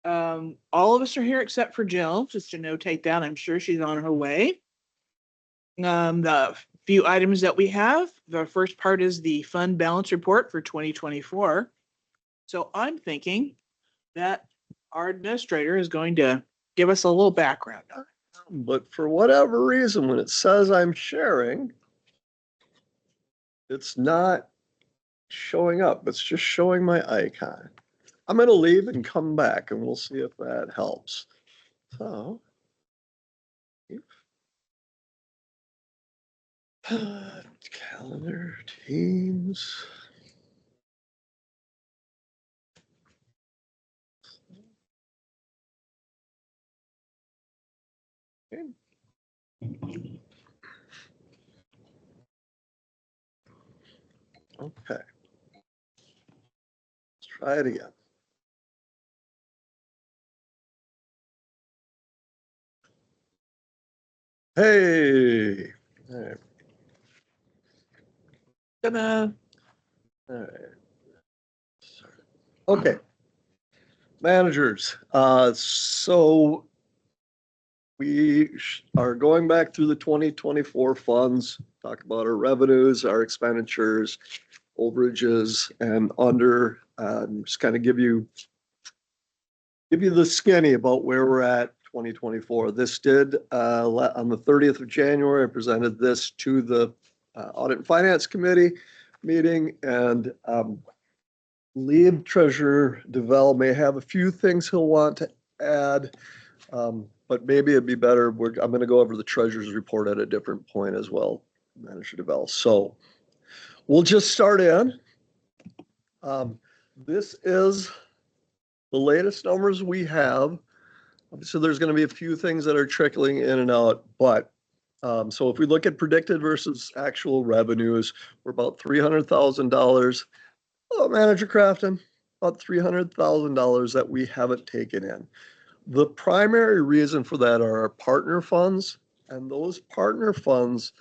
All of us are here except for Jill, just to notate that. I'm sure she's on her way. The few items that we have, the first part is the fund balance report for 2024. So I'm thinking that our administrator is going to give us a little background on it. But for whatever reason, when it says I'm sharing, it's not showing up. It's just showing my icon. I'm going to leave and come back and we'll see if that helps. So, calendar, Teams. Okay. Let's try it again. Hey. All right. Ta-da. All right. Okay. Managers. So we are going back through the 2024 funds, talk about our revenues, our expenditures, overages, and under. Just kind of give you the skinny about where we're at 2024. This did on the 30th of January. I presented this to the Audit and Finance Committee meeting, and Lead Treasurer DeVell may have a few things he'll want to add, but maybe it'd be better. I'm going to go over the Treasurer's report at a different point as well, Manager DeVell. So we'll just start in. This is the latest numbers we have. Obviously, there's going to be a few things that are trickling in and out, but so if we look at predicted versus actual revenues, we're about $300,000. Oh, Manager Crafton, about $300,000 that we haven't taken in. The primary reason for that are our partner funds, and those partner funds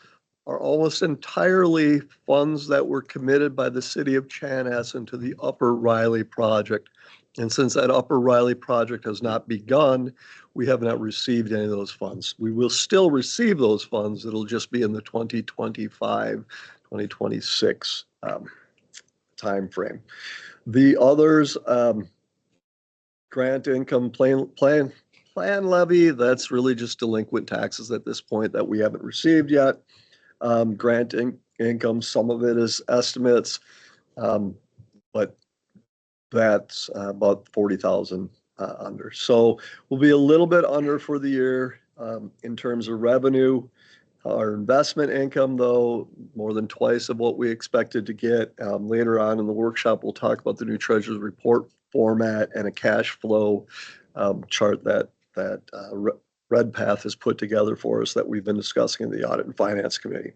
are almost entirely funds that were committed by the city of Chanhassen to the Upper Riley project. And since that Upper Riley project has not begun, we have not received any of those funds. We will still receive those funds. It'll just be in the 2025, 2026 timeframe. The others, grant income plan levy, that's really just delinquent taxes at this point that we haven't received yet. Grant income, some of it is estimates, but that's about 40,000 under. So we'll be a little bit under for the year in terms of revenue. Our investment income, though, more than twice of what we expected to get. Later on in the workshop, we'll talk about the new Treasurer's report format and a cash flow chart that Redpath has put together for us that we've been discussing in the Audit and Finance Committee.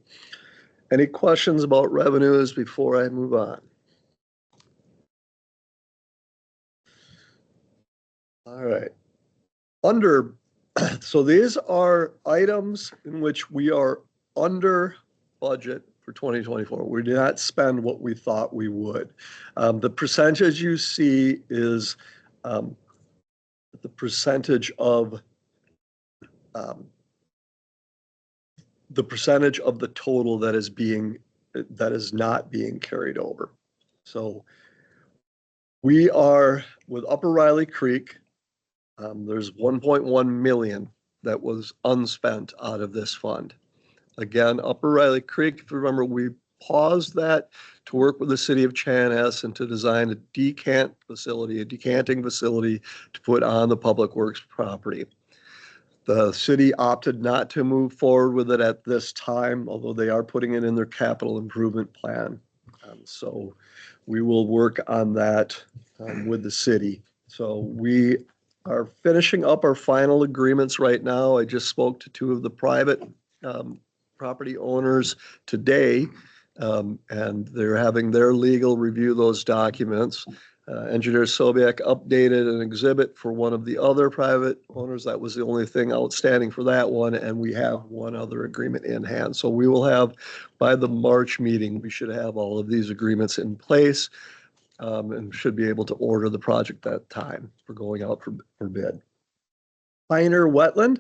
Any questions about revenues before I move on? All right. So these are items in which we are under budget for 2024. We did not spend what we thought we would. The percentage you see is the percentage of the total that is not being carried over. So we are with Upper Riley Creek. There's 1.1 million that was unspent out of this fund. Again, Upper Riley Creek, if you remember, we paused that to work with the city of Chanhassen to design a decanting facility to put on the Public Works property. The city opted not to move forward with it at this time, although they are putting it in their capital improvement plan. So we will work on that with the city. So we are finishing up our final agreements right now. I just spoke to two of the private property owners today, and they're having their legal review those documents. Engineer Sobiak updated an exhibit for one of the other private owners. That was the only thing outstanding for that one, and we have one other agreement in hand. So we will have, by the March meeting, we should have all of these agreements in place. and should be able to order the project that time for going out for bid. Pioneer Wetland.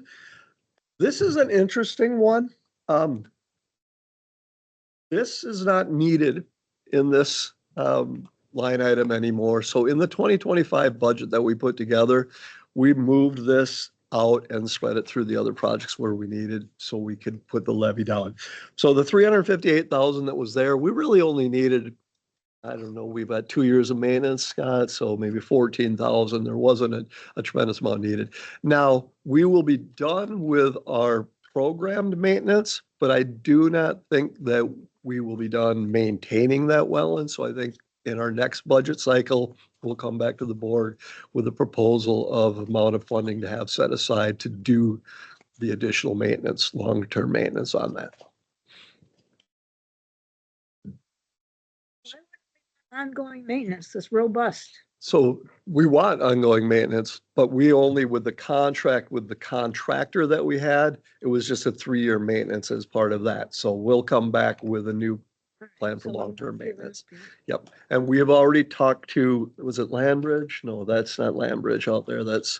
This is an interesting one. This is not needed in this line item anymore. So in the 2025 budget that we put together, we moved this out and spread it through the other projects where we needed so we could put the levy down. So the 358,000 that was there, we really only needed, I don't know, we've had 2 years of maintenance, Scott, so maybe 14,000. There wasn't a tremendous amount needed. Now, we will be done with our programmed maintenance, but I do not think that we will be done maintaining that well. And so I think in our next budget cycle, we'll come back to the board with a proposal of amount of funding to have set aside to do the additional maintenance, long-term maintenance on that. Ongoing maintenance, this robust. So we want ongoing maintenance, but we only, with the contract with the contractor that we had, it was just a 3-year maintenance as part of that. So we'll come back with a new plan for long-term maintenance. Yep. And we have already talked to, was it Landbridge? No, that's not Landbridge out there. That's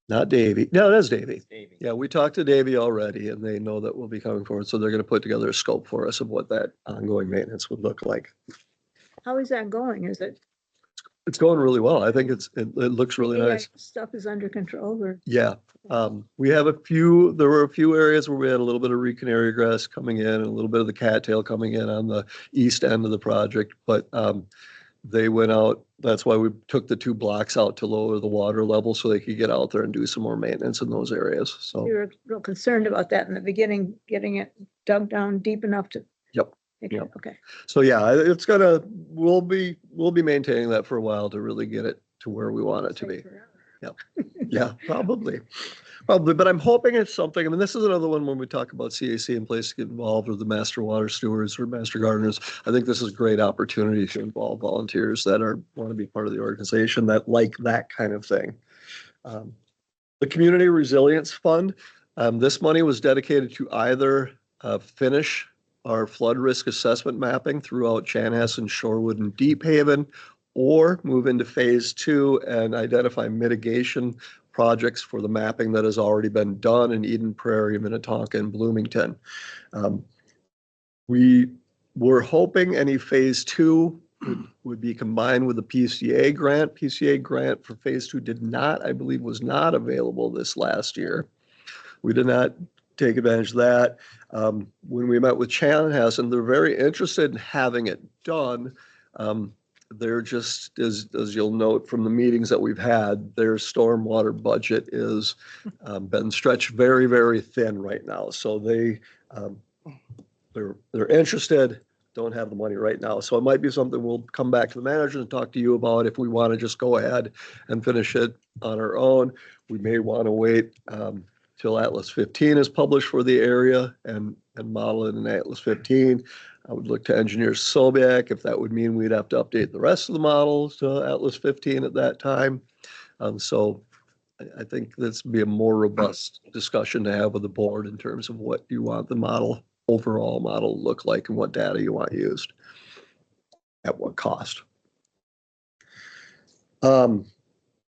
not Davy. No, that's Davy. Yeah, we talked to Davy already and they know that we'll be coming forward. So they're going to put together a scope for us of what that ongoing maintenance would look like. How is that going? Is it? It's going really well. I think it looks really AI nice. Stuff is under control or? Yeah. We have there were a few areas where we had a little bit of canary grass coming in and a little bit of the cattail coming in on the east end of the project, but they went out. That's why we took the 2 blocks out to lower the water level so they could get out there and do some more maintenance in those areas. So You were real concerned about that in the beginning, getting it dug down deep enough to. Yep. Yep. Okay. So yeah, we'll be maintaining that for a while to really get it to where we want it to be. Yep. Yeah, probably. But I'm hoping it's something. I mean, this is another one when we talk about CAC in place to get involved with the master water stewards or master gardeners. I think this is a great opportunity to involve volunteers that want to be part of the organization that like that kind of thing. The Community Resilience Fund, this money was dedicated to either finish our flood risk assessment mapping throughout Chanhassen, Shorewood, and Deep Haven, or move into phase 2 and identify mitigation projects for the mapping that has already been done in Eden Prairie, Minnetonka, and Bloomington. We were hoping any phase 2 would be combined with the PCA grant. PCA grant for phase 2 I believe, was not available this last year. We did not take advantage of that. When we met with Chanhassen, they're very interested in having it done. They're just, as you'll note from the meetings that we've had, their stormwater budget is been stretched very, very thin right now. So they're interested, don't have the money right now. So it might be something we'll come back to the manager and talk to you about if we want to just go ahead and finish it on our own. We may want to wait till Atlas 15 is published for the area and model it in Atlas 15. I would look to engineer Sobiak if that would mean we'd have to update the rest of the models to Atlas 15 at that time. So I think this would be a more robust discussion to have with the board in terms of what you want the overall model to look like and what data you want used at what cost.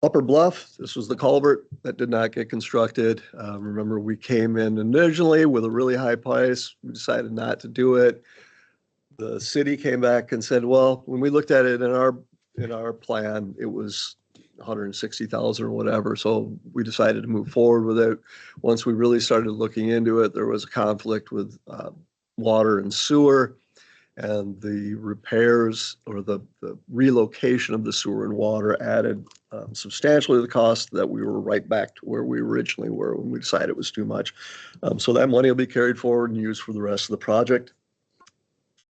Upper Bluff, this was the culvert that did not get constructed. Remember, we came in originally with a really high price. We decided not to do it. The city came back and said, well, when we looked at it in our plan, it was 160,000 or whatever. So we decided to move forward with it. Once we really started looking into it, there was a conflict with water and sewer. And the repairs or the relocation of the sewer and water added substantially to the cost that we were right back to where we originally were when we decided it was too much. So that money will be carried forward and used for the rest of the project.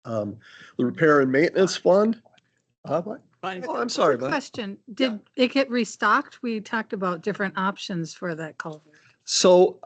The repair and maintenance fund. What? Oh, I'm sorry. Question, did it get restocked? We talked about different options for that culvert. So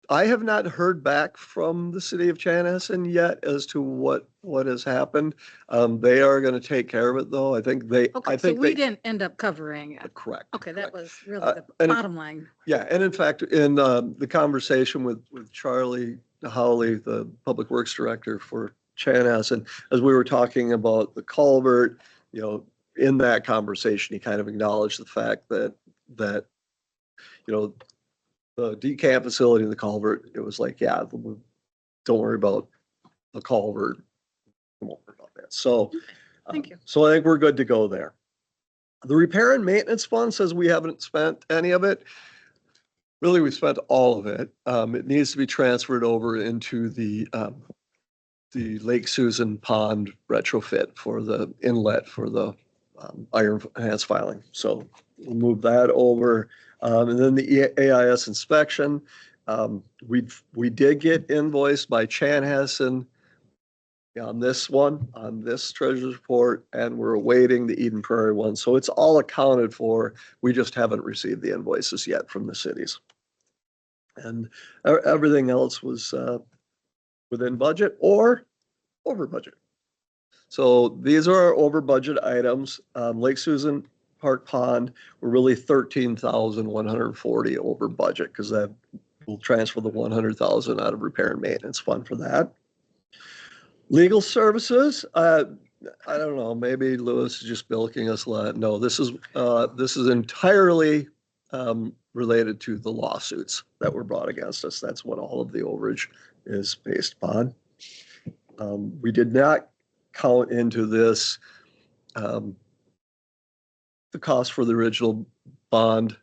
I have not heard back from the city of Chanhassen yet as to what has happened. They are going to take care of it, though. I think we didn't end up covering it. Correct. Okay, correct. That was really the bottom line. Yeah, and in fact, in the conversation with Charlie Howley, the Public Works Director for Chanhassen, as we were talking about the culvert, you know, in that conversation, he kind of acknowledged the fact that, you know, the decant facility and the culvert, it was like, yeah, don't worry about the culvert. We won't worry about that. So, Thank you. So I think we're good to go there. The repair and maintenance fund says we haven't spent any of it. Really, we spent all of it. It needs to be transferred over into the Lake Susan Pond retrofit for the inlet for the iron enhanced filing. So we'll move that over. And then the AIS inspection, we did get invoiced by Chanhassen on this one, on this treasurer's report, and we're awaiting the Eden Prairie one. So it's all accounted for. We just haven't received the invoices yet from the cities. And everything else was within budget or over budget. So these are our over budget items. Lake Susan Park Pond, we're really 13,140 over budget because that will transfer the 100,000 out of repair and maintenance fund for that. Legal services, I don't know, maybe Lewis is just bilking us a lot. No, this is entirely related to the lawsuits that were brought against us. That's what all of the overage is based upon. We did not count into this the cost for the original bond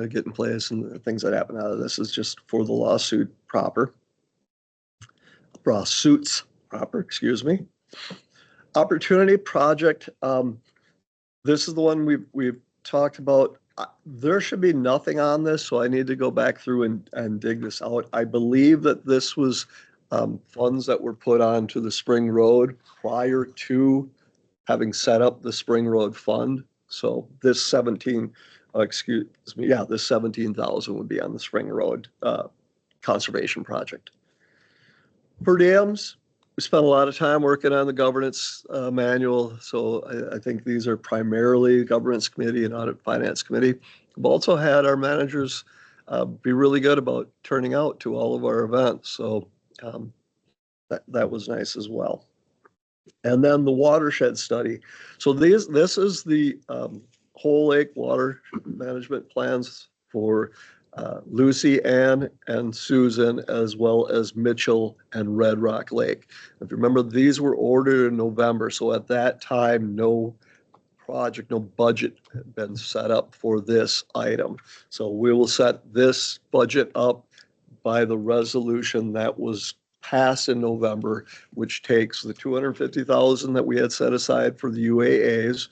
get in place and the things that happen out of this is just for the lawsuit proper. Lawsuits proper, excuse me. Opportunity project. This is the one we've talked about. There should be nothing on this, so I need to go back through and dig this out. I believe that this was funds that were put onto the Spring Road prior to having set up the Spring Road Fund. So this 17,000 would be on the Spring Road Conservation Project. Per diems, we spent a lot of time working on the governance manual. So I think these are primarily governance committee and audit finance committee. We've also had our managers be really good about turning out to all of our events. So that was nice as well. And then the watershed study. So this is the whole lake water management plans for Lucy Ann and Susan, as well as Mitchell and Red Rock Lake. If you remember, these were ordered in November. So at that time, no project, no budget had been set up for this item. So we will set this budget up by the resolution that was passed in November, which takes the 250,000 that we had set aside for the UAAs,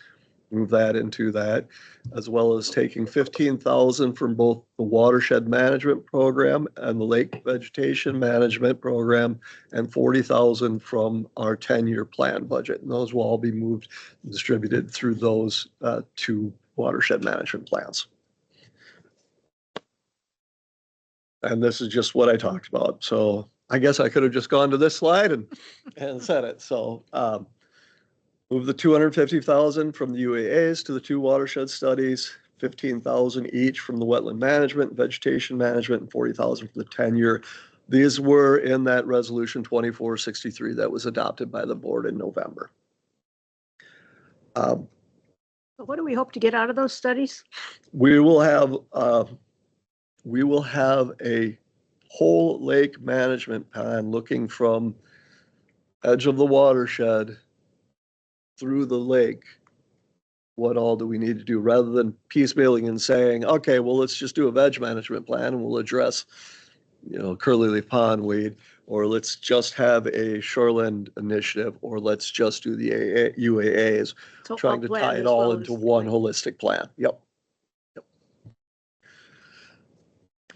move that into that, as well as taking 15,000 from both the watershed management program and the lake vegetation management program, and 40,000 from our 10-year plan budget. And those will all be moved and distributed through those two watershed management plans. And this is just what I talked about. So I guess I could have just gone to this slide and said it. So move the 250,000 from the UAAs to the two watershed studies, 15,000 each from the wetland management, vegetation management, and 40,000 for the 10-year. These were in that resolution 2463 that was adopted by the board in November. What do we hope to get out of those studies? We will have a whole lake management plan looking from edge of the watershed through the lake. What all do we need to do, rather than piecemealing and saying, okay, well, let's just do a veg management plan and we'll address, curly leaf pond weed, or let's just have a shoreland initiative, or let's just do the UAAs, So trying to tie it all into one holistic plan. Yep.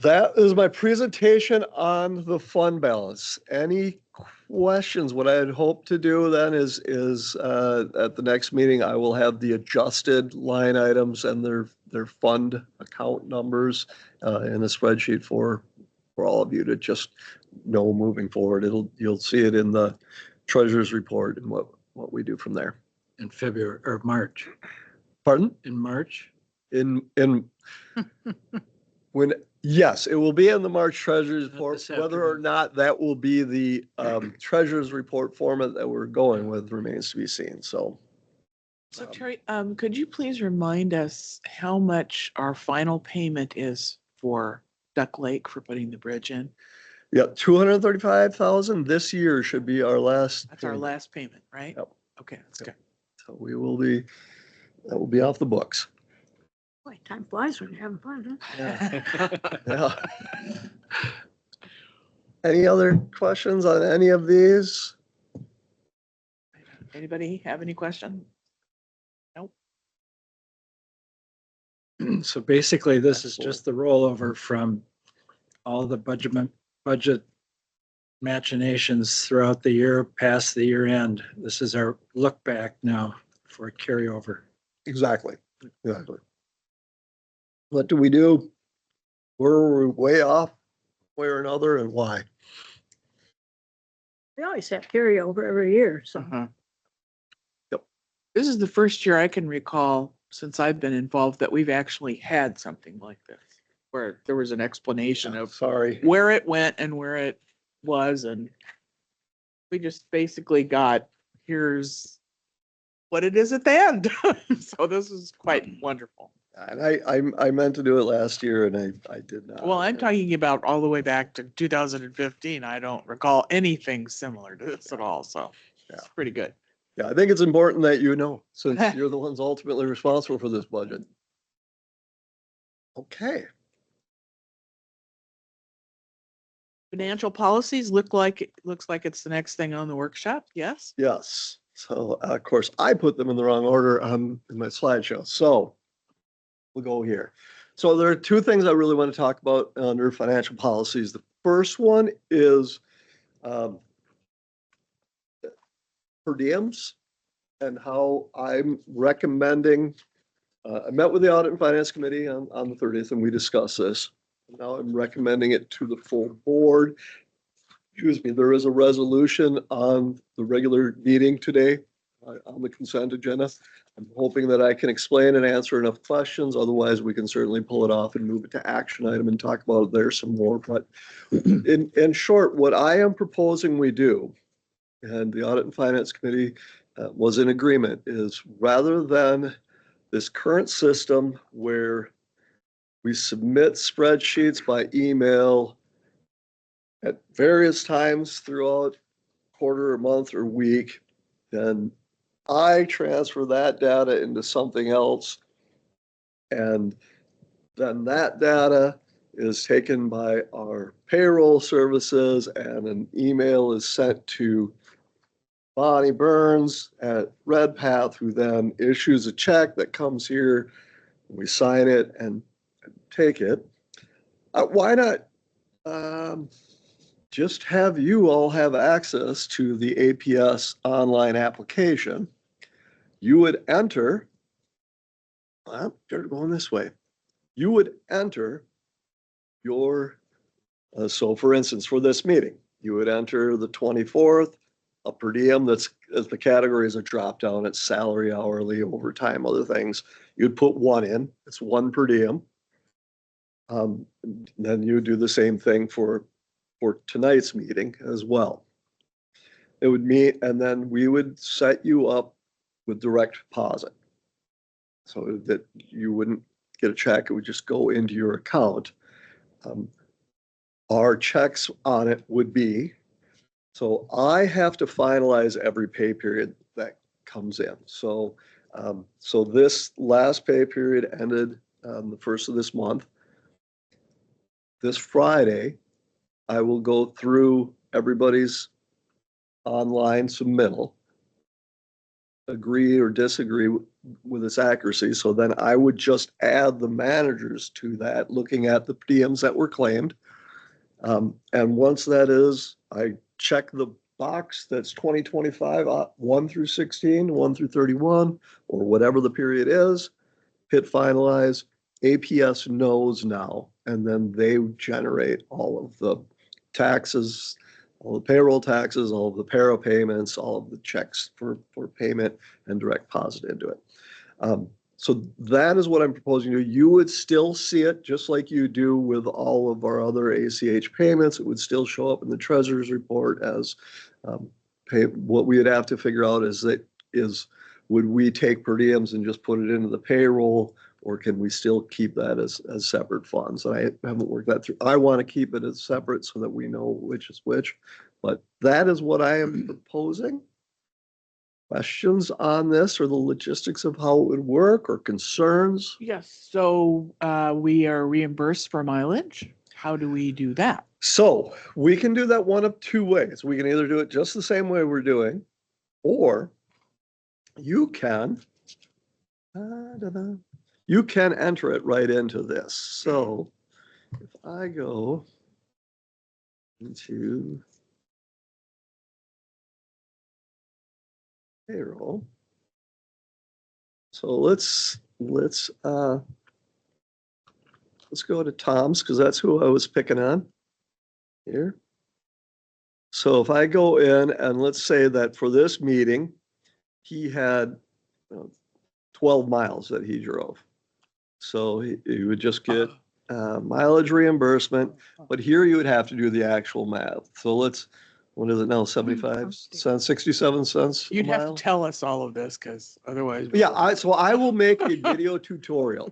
That is my presentation on the fund balance. Any questions? What I had hoped to do then is at the next meeting, I will have the adjusted line items and their fund account numbers in a spreadsheet for all of you to just know moving forward. You'll see it in the treasurer's report and what we do from there. In February or March. Pardon? In March? Yes, it will be in the March Treasurer's Not report. this Whether or afternoon. not that will be the Treasurer's report format that we're going with remains to be seen. So So Terry, could you please remind us how much our final payment is for Duck Lake for putting the bridge in? Yeah, 235,000 this year should be our last. That's our payment. last payment, right? Yep. Okay, that's Yep. good. So we will be, that will be off the books. Boy, time flies when you're having fun, Yeah. Any other questions on any of these? Anybody have any questions? So basically, this is just the rollover from all the budget machinations throughout the year, past the year end. This is our look back now for carryover. Exactly, exactly. What do we do? Where are we way off, way or another, and why? We always have carryover every year, so. Uh-huh. Yep. This is the first year I can recall since I've been involved that we've actually had something like this, where there was an explanation of Sorry. where it went and where it was, and we just basically got, here's what it is at the end. So this is quite wonderful. And I meant to do it last year and I did not. Well, I'm talking about all the way back to 2015. I don't recall anything similar to this at all, so it's Yeah. pretty good. Yeah, I think it's important that you know, since you're the ones ultimately responsible for this budget. Okay. Financial policies looks like it's the next thing on the workshop, yes? Yes. So of course I put them in the wrong order in my slideshow. So we'll go here. So there are two things I really want to talk about under financial policies. The first one is per diems and how I'm recommending. I met with the Audit and Finance Committee on the 30th and we discussed this. Now I'm recommending it to the full board. Excuse me, there is a resolution on the regular meeting today on the consent agenda. I'm hoping that I can explain and answer enough questions. Otherwise, we can certainly pull it off and move it to action item and talk about it there some more. But in short, what I am proposing we do, and the Audit and Finance Committee was in agreement, is rather than this current system where we submit spreadsheets by email at various times throughout quarter or month or week, then I transfer that data into something else. And then that data is taken by our payroll services and an email is sent to Bonnie Burns at Redpath, who then issues a check that comes here. We sign it and take it. Why not just have you all have access to the APS online application? You would enter, they're going this way. You would enter your, so for instance, for this meeting, you would enter the 24th, a per diem that's, as the category is a drop down, it's salary, hourly, overtime, other things. You'd put one in, it's one per diem. Then you do the same thing for tonight's meeting as well. It would meet, and then we would set you up with direct deposit. So that you wouldn't get a check, it would just go into your account. Our checks on it would be, so I have to finalize every pay period that comes in. So, so this last pay period ended the first of this month. This Friday, I will go through everybody's online submittal, agree or disagree with its accuracy. So then I would just add the managers to that, looking at the PMs that were claimed. And once that is, I check the box that's 2025, 1 through 16, 1 through 31, or whatever the period is, hit finalize. APS knows now, and then they generate all of the taxes, all the payroll taxes, all of the para payments, all of the checks for payment and direct deposit into it. So that is what I'm proposing to do. You would still see it just like you do with all of our other ACH payments. It would still show up in the treasurer's report as pay. What we would have to figure out is would we take per diems and just put it into the payroll? Or can we still keep that as separate funds? And I haven't worked that through. I want to keep it as separate so that we know which is which. But that is what I am proposing. Questions on this or the logistics of how it would work or concerns? Yes, so we are reimbursed for mileage. How do we do that? So we can do that one of two ways. We can either do it just the same way we're doing, or you can enter it right into this. So if I go into payroll, so let's go to Tom's because that's who I was picking on here. So if I go in and let's say that for this meeting, he had 12 miles that he drove. So he would just get mileage reimbursement, but here you would have to do the actual math. So what is it now, 75 cents, 67 cents? a You'd have mile? to tell us all of this because otherwise. Yeah, so I will make a video tutorial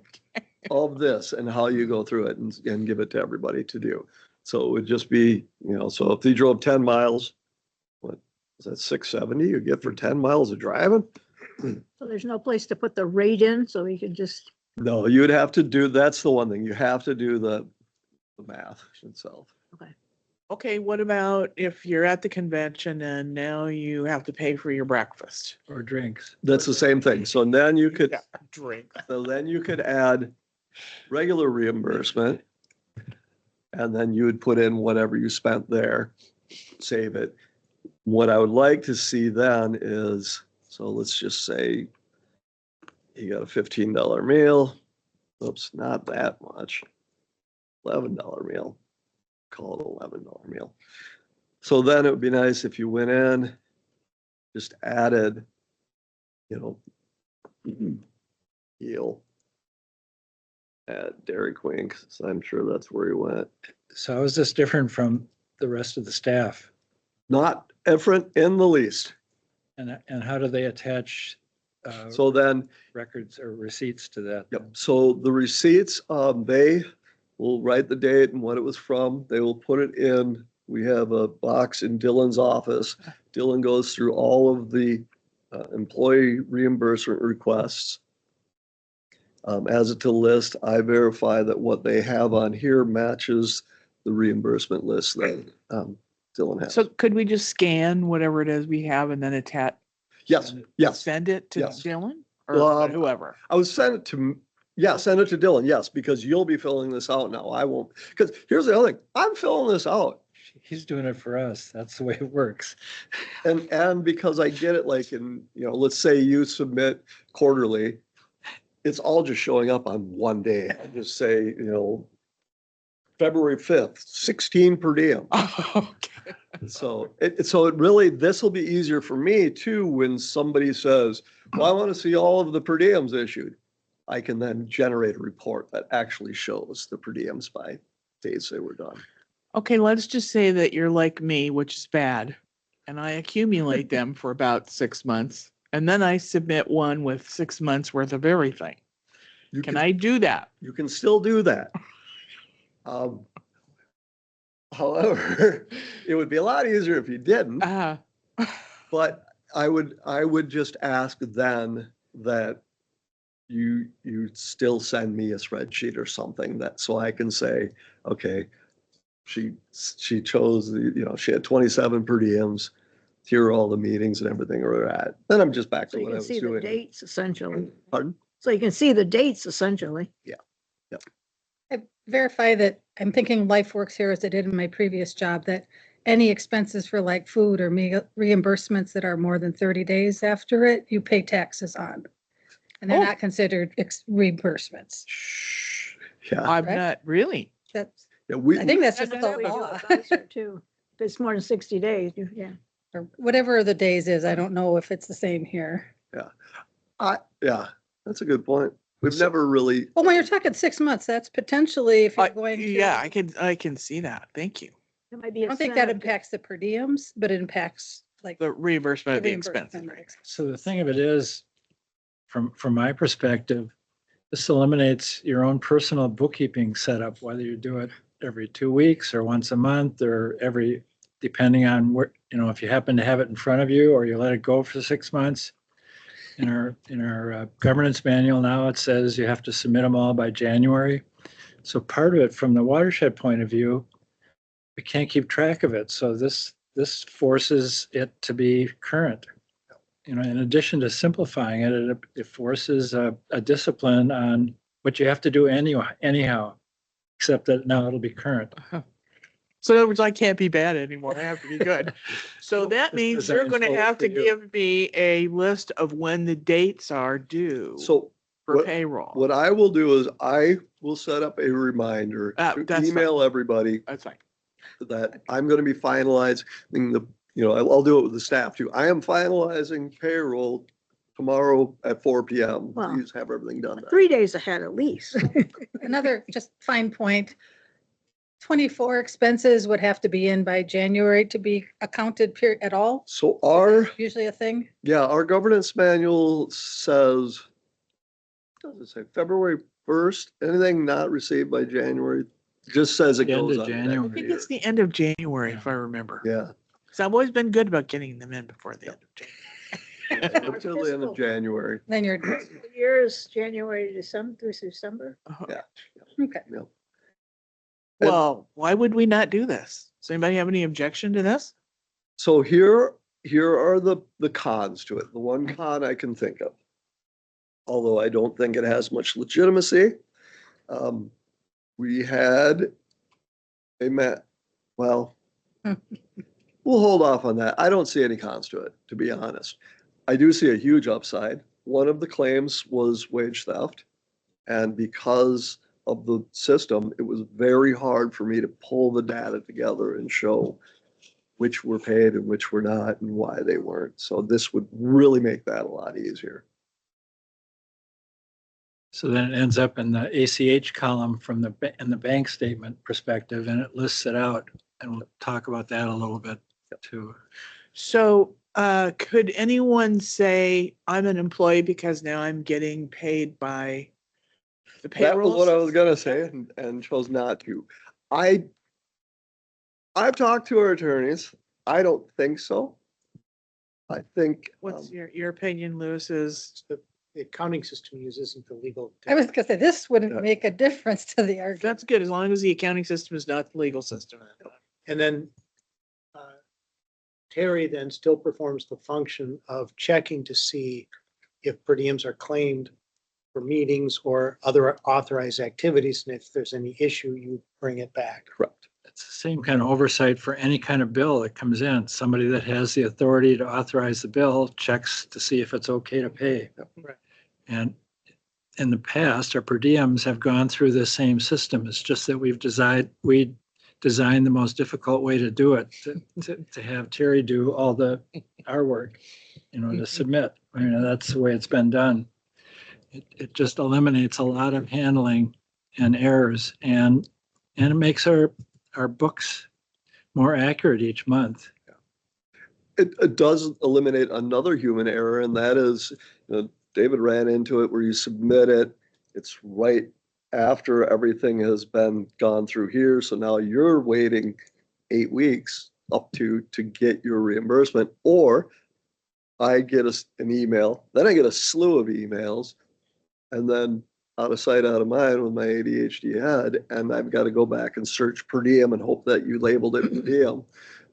of this and how you go through it and give it to everybody to do. So it would just be, so if he drove 10 miles, what is that, 670 you get for 10 miles of driving? So there's no place to put the rate in, so we could just, No, you'd have to do, that's the one thing, you have to do the math itself. Okay, what about if you're at the convention and now you have to pay for your breakfast? Or drinks. That's the same thing. So then you could, Yeah, drink. so then you could add regular reimbursement. And then you would put in whatever you spent there, save it. What I would like to see then is, so let's just say you got a $15 meal. Oops, not that much. $11 meal. Call it $11 meal. So then it would be nice if you went in, just added, Eel at Dairy Queen, because I'm sure that's where he went. So how is this different from the rest of the staff? Not different in the least. And how do they attach So then, records or receipts to that? yep, so the receipts, they will write the date and what it was from. They will put it in. We have a box in Dylan's office. Dylan goes through all of the employee reimbursement requests. As it to list, I verify that what they have on here matches the reimbursement list that Dylan has. So could we just scan whatever it is we have and then attach, Yes, send it to yes. Dylan or whoever? I would send it to, send it to Dylan, yes, because you'll be filling this out now. I won't, because here's the other thing, I'm filling this out. He's doing it for us. That's the way it works. And because I get it like in, let's say you submit quarterly, it's all just showing up on one day. I just say, February 5th, 16 per diem. Okay. So it really, this will be easier for me too, when somebody says, well, I want to see all of the per diems issued. I can then generate a report that actually shows the per diems by dates they were done. Okay, let's just say that you're like me, which is bad, and I accumulate them for about 6 months, and then I submit one with 6 months worth of everything. Can I do that? You can still do that. However, it would be a lot easier if you didn't, but I would just ask then that you still send me a spreadsheet or something that, so I can say, okay, she chose she had 27 per diems. Here are all the meetings and everything we're at. Then I'm just back so to you what I can was see the doing. dates essentially. Pardon? So you can see the dates essentially. I verify that I'm thinking life works here as it did in my previous job, that any expenses for like food or reimbursements that are more than 30 days after it, you pay taxes on. And they're Oh. not considered reimbursements. Yeah, I'm Correct? not really. That's, yeah, we, I think that's And just then the we do law. Too. If it's more than 60 days, yeah. Or whatever the days is, I don't know if it's the same here. yeah, that's a good point. We've never really, Well, when you're talking 6 months, that's potentially if you're going to. Yeah, I can see that. Thank you. It might be I a don't think that snap. impacts the per diems, but it impacts like. The reimbursement of the reimbursement. expenses, right? So the thing of it is, from my perspective, this eliminates your own personal bookkeeping setup, whether you do it every 2 weeks or once a month or depending on where, if you happen to have it in front of you or you let it go for 6 months. In our governance manual now, it says you have to submit them all by January. So part of it, from the watershed point of view, we can't keep track of it. So this forces it to be current. In addition to simplifying it, it forces a discipline on what you have to do anyhow, except that now it'll be current. So in other words, I can't be bad anymore. I have to be good. So that It's means you're designed going to have for to you. give me a list of when the dates are due So for what- payroll. what I will do is I will set up a reminder to That's email everybody That's fine. that I'm going to be finalizing I'll do it with the staff too. I am finalizing payroll tomorrow at 4 PM. Wow. Please have everything done. then. 3 days ahead at least. Another just fine point. 24 expenses would have to be in by January to be accounted at all. So Usually a thing. our governance manual says, what does it say, February 1st, anything not received by January, just says it The end goes of on. the next I January. think year. it's the end of January, if I remember. Yeah, Because I've always been good about getting them in before the end of January. until the end of January. Then you're, The year is January to December, through December. Yeah. okay. Well, why would we not do this? Does anybody have any objection to this? So here are the cons to it. The one con I can think of, although I don't think it has much legitimacy. We had well, we'll hold off on that. I don't see any cons to it, to be honest. I do see a huge upside. One of the claims was wage theft. And because of the system, it was very hard for me to pull the data together and show which were paid and which were not and why they weren't. So this would really make that a lot easier. So then it ends up in the ACH column from the bank statement perspective, and it lists it out. And we'll talk about that a little bit too. So could anyone say I'm an employee because now I'm getting paid by the That payroll? was what I was system? gonna say and chose not to. I've talked to our attorneys. I don't think so. I think, What's your opinion, Lewis, is The accounting system uses the legal. I was gonna say, this wouldn't Yeah. make a difference to the argument. that's good as long as the accounting system is not the legal system. And then Terry then still performs the function of checking to see if per diems are claimed for meetings or other authorized activities. And if there's any issue, you bring it back. correct. It's the same kind of oversight for any kind of bill that comes in. Somebody that has the authority to authorize the bill checks to see if it's okay to pay. Right. And in the past, our per diems have gone through the same system. It's just that we designed the most difficult way to do it, to have Terry do all our work, to submit. That's the way it's been done. It just eliminates a lot of handling and errors, and it makes our books more accurate each month. It does eliminate another human error, and that is, David ran into it where you submit it, it's right after everything has been gone through here. So now you're waiting 8 weeks up to get your reimbursement, or I get an email, then I get a slew of emails, and then out of sight, out of mind with my ADHD head, and I've got to go back and search per diem and hope that you labeled it per diem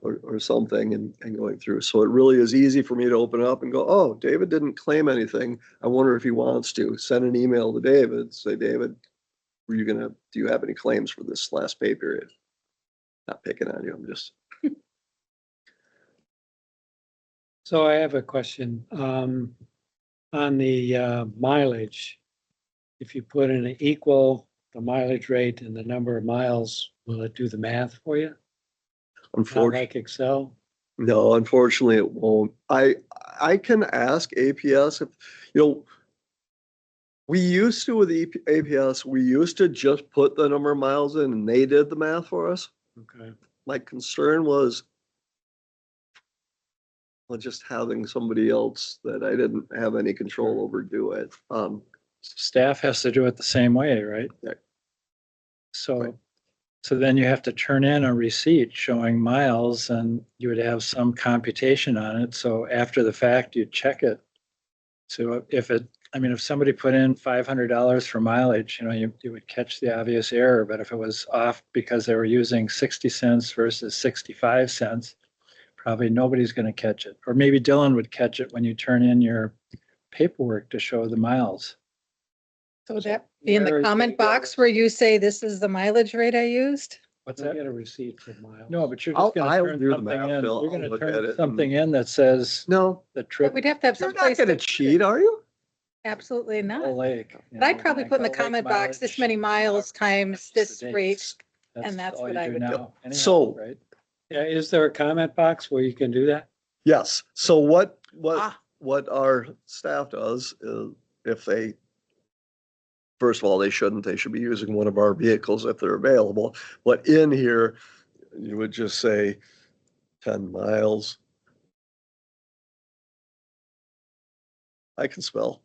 or something and going through. So it really is easy for me to open it up and go, oh, David didn't claim anything. I wonder if he wants to. Send an email to David, say, David, do you have any claims for this last pay period? Not picking on you, I'm just. So I have a question, on the mileage. If you put in an equal, the mileage rate and the number of miles, will it do the math for you? Not Unfortunately, like Excel? no, unfortunately it won't. I can ask APS if, we used to with APS, we used to just put the number of miles in and they did the math for us. Okay. My concern was just having somebody else that I didn't have any control over do it. Staff has to do it the same way, right? Yeah. So, Right. so then you have to turn in a receipt showing miles and you would have some computation on it. So after the fact, you check it. So if it, I mean, if somebody put in $500 for mileage, you would catch the obvious error, but if it was off because they were using 60 cents versus 65 cents, probably nobody's going to catch it. Or maybe Dylan would catch it when you turn in your paperwork to show the miles. So would that be in Where the is comment it? box where you say this is the mileage rate I used? What's They'll that? get a receipt for miles. No, but you're I'll- just gonna I'll turn do the something math, in. Phil. You're I'll gonna look at turn it something in that says No, the But trip we'd have to have you're some not place. gonna to- cheat, are you? Absolutely Gull not. Lake. But I'd probably put in the comment box, this many miles times this rate. and that's what I would do. Now, So- right? Yeah, is there a comment box where you can do that? Yes. So what Ah. our staff does is if they, first of all, they should be using one of our vehicles if they're available. But in here, you would just say 10 miles. I can spell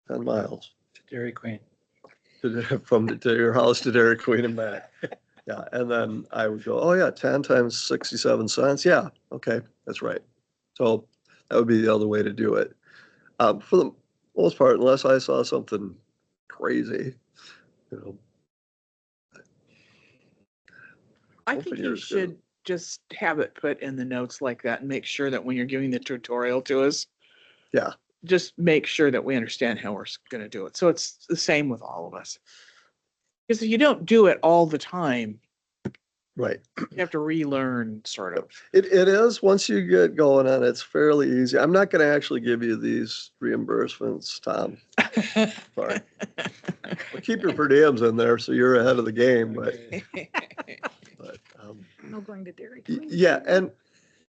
10 miles Dairy Queen. to your house to Dairy Queen and back. Yeah, and then I would go, oh yeah, 10 times 67 cents. Yeah, okay, that's right. So that would be the other way to do it. For the most part, unless I saw something crazy, you know. I Hopefully think you yours should goes- just have it put in the notes like that and make sure that when you're giving the tutorial to us. Yeah. Just make sure that we understand how we're gonna do it. So it's the same with all of us. Because if you don't do it all the time, Right. you have to relearn sort of. It is, once you get going on, it's fairly easy. I'm not gonna actually give you these reimbursements, Tom. Sorry. Well, keep your per diems in there so you're ahead of the game, but, No going to Dairy y- Queen. yeah, and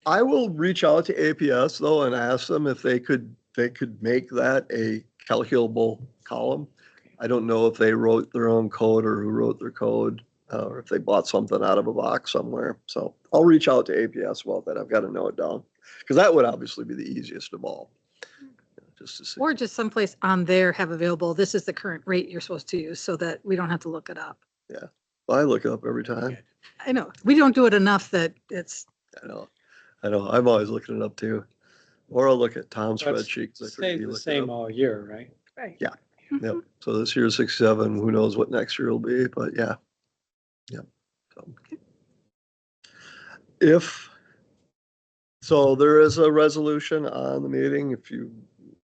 I will reach out to APS though and ask them if they could make that a calculable column. I don't know if they wrote their own code or who wrote their code, or if they bought something out of a box somewhere. So I'll reach out to APS about that. I've got to know it down. Because that would obviously be the easiest of all. Just to see. Or just someplace on there have available, this is the current rate you're supposed to use so that we don't have to look it up. I look it up every time. I know, we don't do it enough that it's, I know. I'm always looking it up too. Or I'll look at Tom's That's spreadsheet. 'cause I forget Stay he the looked it same up. all year, right? right. Yeah. Yep. So this year's 67, who knows what next year will be, but yeah. Yep. So. So there is a resolution on the meeting. If you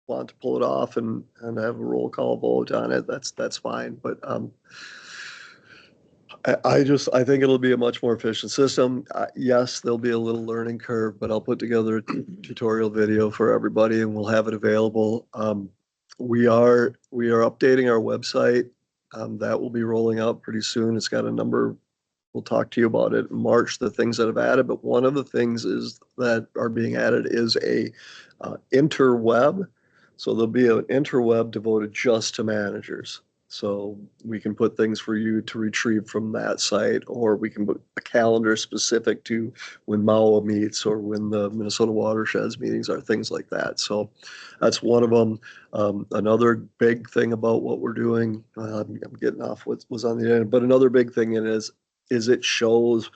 want to pull it off and have a roll call vote on it, that's fine. But I think it'll be a much more efficient system. Yes, there'll be a little learning curve, but I'll put together a tutorial video for everybody and we'll have it available. We are updating our website. That will be rolling out pretty soon. It's got a number. We'll talk to you about it in March, the things that have added, but one of the things is that are being added is a interweb. So there'll be an interweb devoted just to managers. So we can put things for you to retrieve from that site, or we can put a calendar specific to when MAWA meets or when the Minnesota Watersheds meetings are, things like that. So that's one of them. Another big thing about what we're doing, I'm getting off what was on the end, but another big thing is it shows,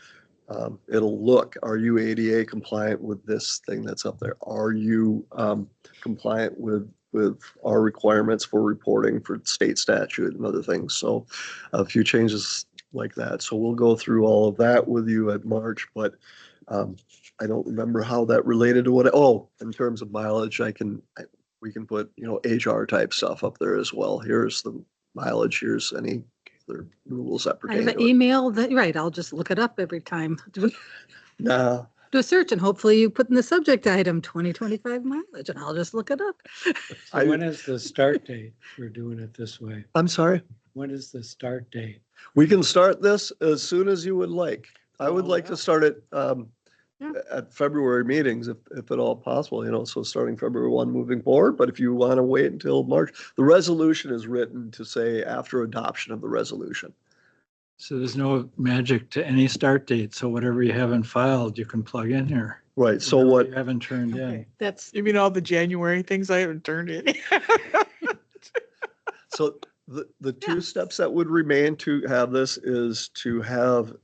it'll look, are you ADA compliant with this thing that's up there? Are you compliant with our requirements for reporting for state statute and other things? So a few changes like that. So we'll go through all of that with you at March, but I don't remember how that related to in terms of mileage, we can put, HR type stuff up there as well. Here's the mileage, here's any other rules that I have pertain an to it. email that, right, I'll just look it up every time. Do No, a search and hopefully you put in the subject item 2025 mileage and I'll just look it up. I- So when is the start date for doing it this way? I'm sorry. When is the start date? We can start this as soon as you would like. I would Oh, like yeah. to start it Yeah. at February meetings if at all possible, so starting February 1 moving forward. But if you want to wait until March, the resolution is written to say after adoption of the resolution. So there's no magic to any start date. So whatever you haven't filed, you can plug in here. Right, so Whatever what, you haven't turned in. Okay. That's, You mean all the January things I haven't turned in? so the two steps that would remain to have this is to have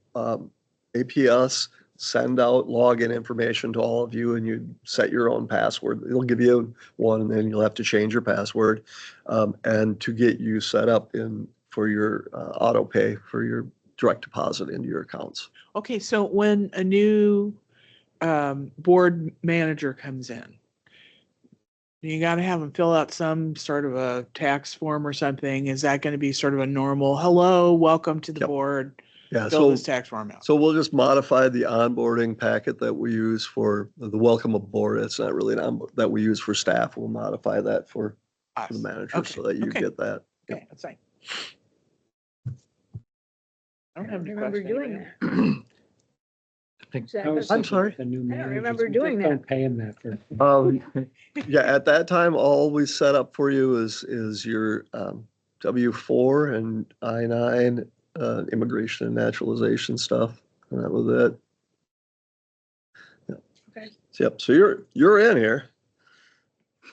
APS send out login information to all of you, and you set your own password. It'll give you one, and then you'll have to change your password, and to get you set up for your auto pay for your direct deposit into your accounts. Okay, so when a new board manager comes in, you got to have them fill out some sort of a tax form or something. Is that going to be sort of a normal, hello, welcome to the Yep. board, Yeah, fill so this tax form out? so we'll just modify the onboarding packet that we use for the welcome aboard. It's not really that we use for staff. We'll modify that for Us. the manager Okay, so that you okay. get that. Okay, that's fine. I don't I have don't any remember questions. doing Anybody? that. I think Is that I was because- I'm thinking sorry? the new I don't managers, remember we doing just that. don't pay them that for. Yeah, at that time, all we set up for you is your W-4 and I-9 immigration and naturalization stuff. And that was it. Okay. Yep, so you're in here.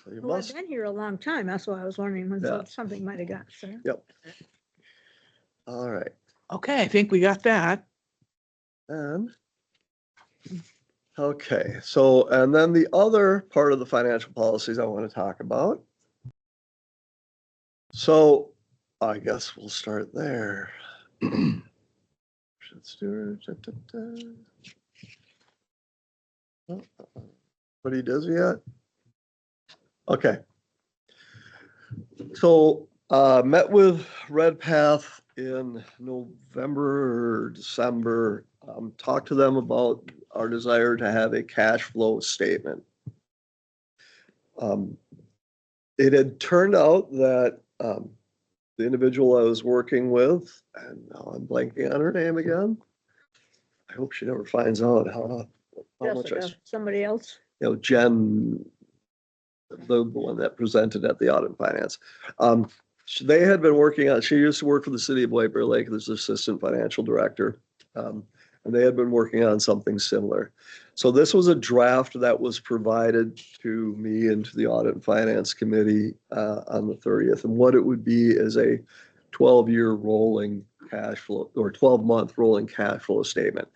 So you Well, I've must, been here a long time. That's why I was wondering when Yeah. something might have got, so. all right. Okay, I think we got that. And, okay, so, and then the other part of the financial policies I want to talk about. So I guess we'll start there. Let's do it. What he does yet? Okay. So, met with Redpath in November or December, talked to them about our desire to have a cash flow statement. It had turned out that the individual I was working with, and now I'm blanking on her name again. I hope she never finds out how much Jessica, somebody else? Jen, the one that presented at the audit and finance. They had been working on, she used to work for the city of White Bear Lake as assistant financial director. And they had been working on something similar. So this was a draft that was provided to me and to the audit and finance committee on the 30th. And what it would be is a 12-year rolling cash flow or 12-month rolling cash flow statement.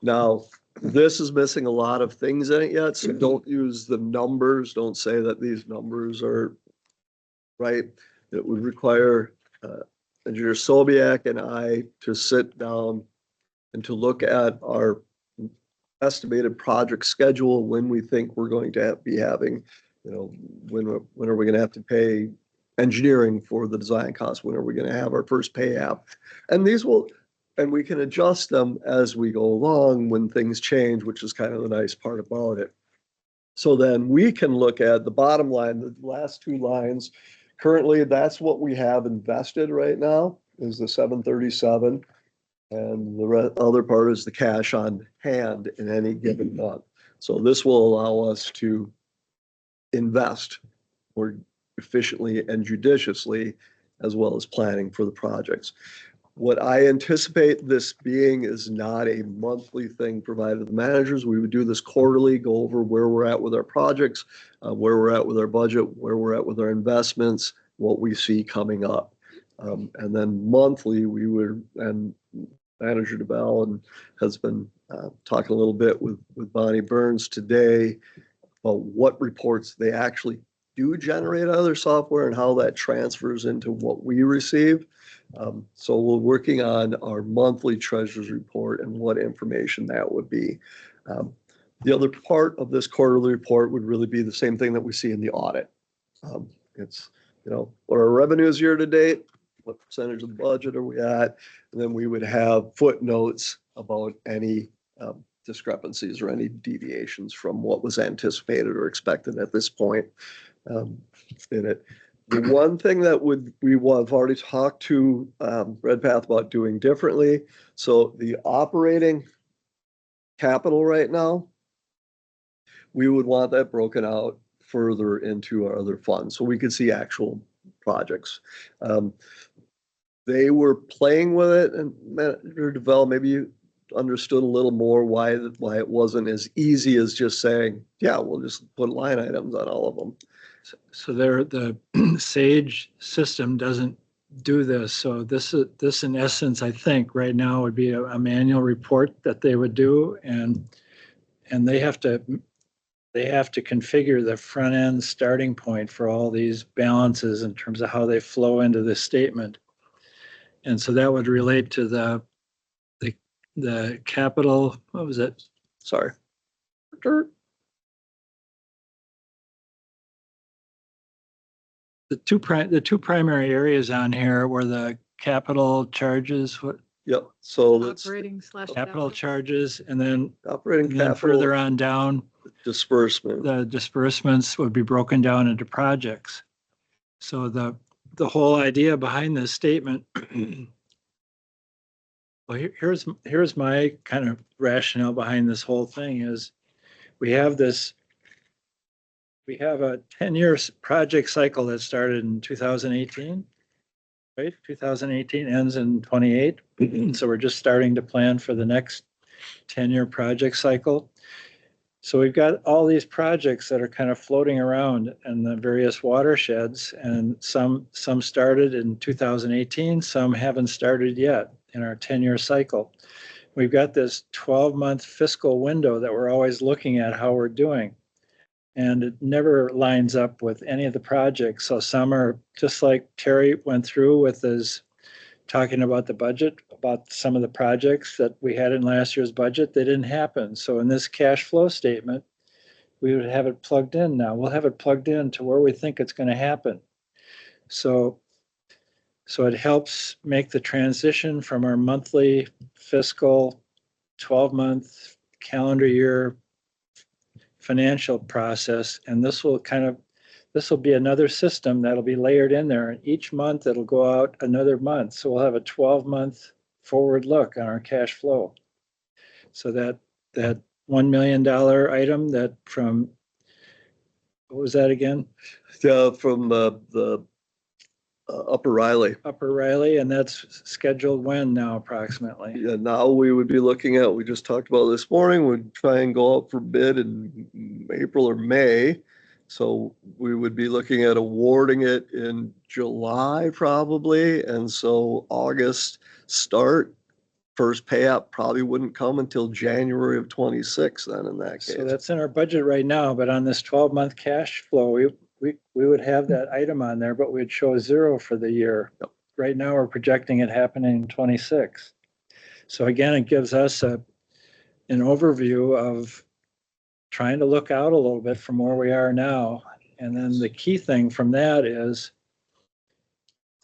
Now, this is missing a lot of things in it yet, so don't use the numbers. Don't say that these numbers are right. It would require Engineer Sobiak and I to sit down and to look at our estimated project schedule, when we think we're going to be having, when are we going to have to pay engineering for the design costs? When are we going to have our first pay app? And and we can adjust them as we go along when things change, which is kind of the nice part about it. So then we can look at the bottom line, the last two lines. Currently, that's what we have invested right now is the 737. And the other part is the cash on hand in any given month. So this will allow us to invest more efficiently and judiciously, as well as planning for the projects. What I anticipate this being is not a monthly thing provided to the managers. We would do this quarterly, go over where we're at with our projects, where we're at with our budget, where we're at with our investments, what we see coming up. And then monthly, we would, and Manager DeBell and has been talking a little bit with Bonnie Burns today about what reports they actually do generate out of their software and how that transfers into what we receive. So we're working on our monthly treasurer's report and what information that would be. The other part of this quarterly report would really be the same thing that we see in the audit. It's, what our revenues year to date, what percentage of the budget are we at? And then we would have footnotes about any discrepancies or any deviations from what was anticipated or expected at this point in it. The one thing that we have already talked to Redpath about doing differently. So the operating capital right now, we would want that broken out further into our other funds so we could see actual projects. they were playing with it, and Manager DeVell, maybe you understood a little more why it wasn't as easy as just saying, yeah, we'll just put line items on all of them. So there, the Sage system doesn't do this. So this in essence, I think right now would be a manual report that they would do, and they have to configure the front end starting point for all these balances in terms of how they flow into this statement. And so that would relate to the capital, what was it? Sorry. The two primary areas on here were the capital charges, what, Yep, so that's Operating slash. capital charges, and then operating further capital on down, disbursement. the disbursements would be broken down into projects. So the whole idea behind this statement, well, here's my kind of rationale behind this whole thing is we have a 10-year project cycle that started in 2018, right? 2018 ends in 28. So we're just starting to plan for the next 10-year project cycle. So we've got all these projects that are kind of floating around in the various watersheds, and some started in 2018, some haven't started yet in our 10-year cycle. We've got this 12-month fiscal window that we're always looking at how we're doing, and it never lines up with any of the projects. So some are just like Terry went through with his talking about the budget, about some of the projects that we had in last year's budget, they didn't happen. So in this cash flow statement, we would have it plugged in now. We'll have it plugged in to where we think it's going to happen. So it helps make the transition from our monthly fiscal 12-month calendar year financial process. And this will be another system that'll be layered in there. And each month it'll go out another month. So we'll have a 12-month forward look on our cash flow. So that $1 million item that from, what was that again? Yeah, from the Upper Riley. Upper Riley, and that's scheduled when now approximately? Yeah, now we would be looking at, we just talked about this morning, we'd try and go out for bid in April or May. So we would be looking at awarding it in July probably. And so August start, first payout probably wouldn't come until January of 26 then in that case. So that's in our budget right now, but on this 12-month cash flow, we would have that item on there, but we'd show 0 for the year. Yep. Right now, we're projecting it happening in 26. So again, it gives us an overview of trying to look out a little bit from where we are now. And then the key thing from that is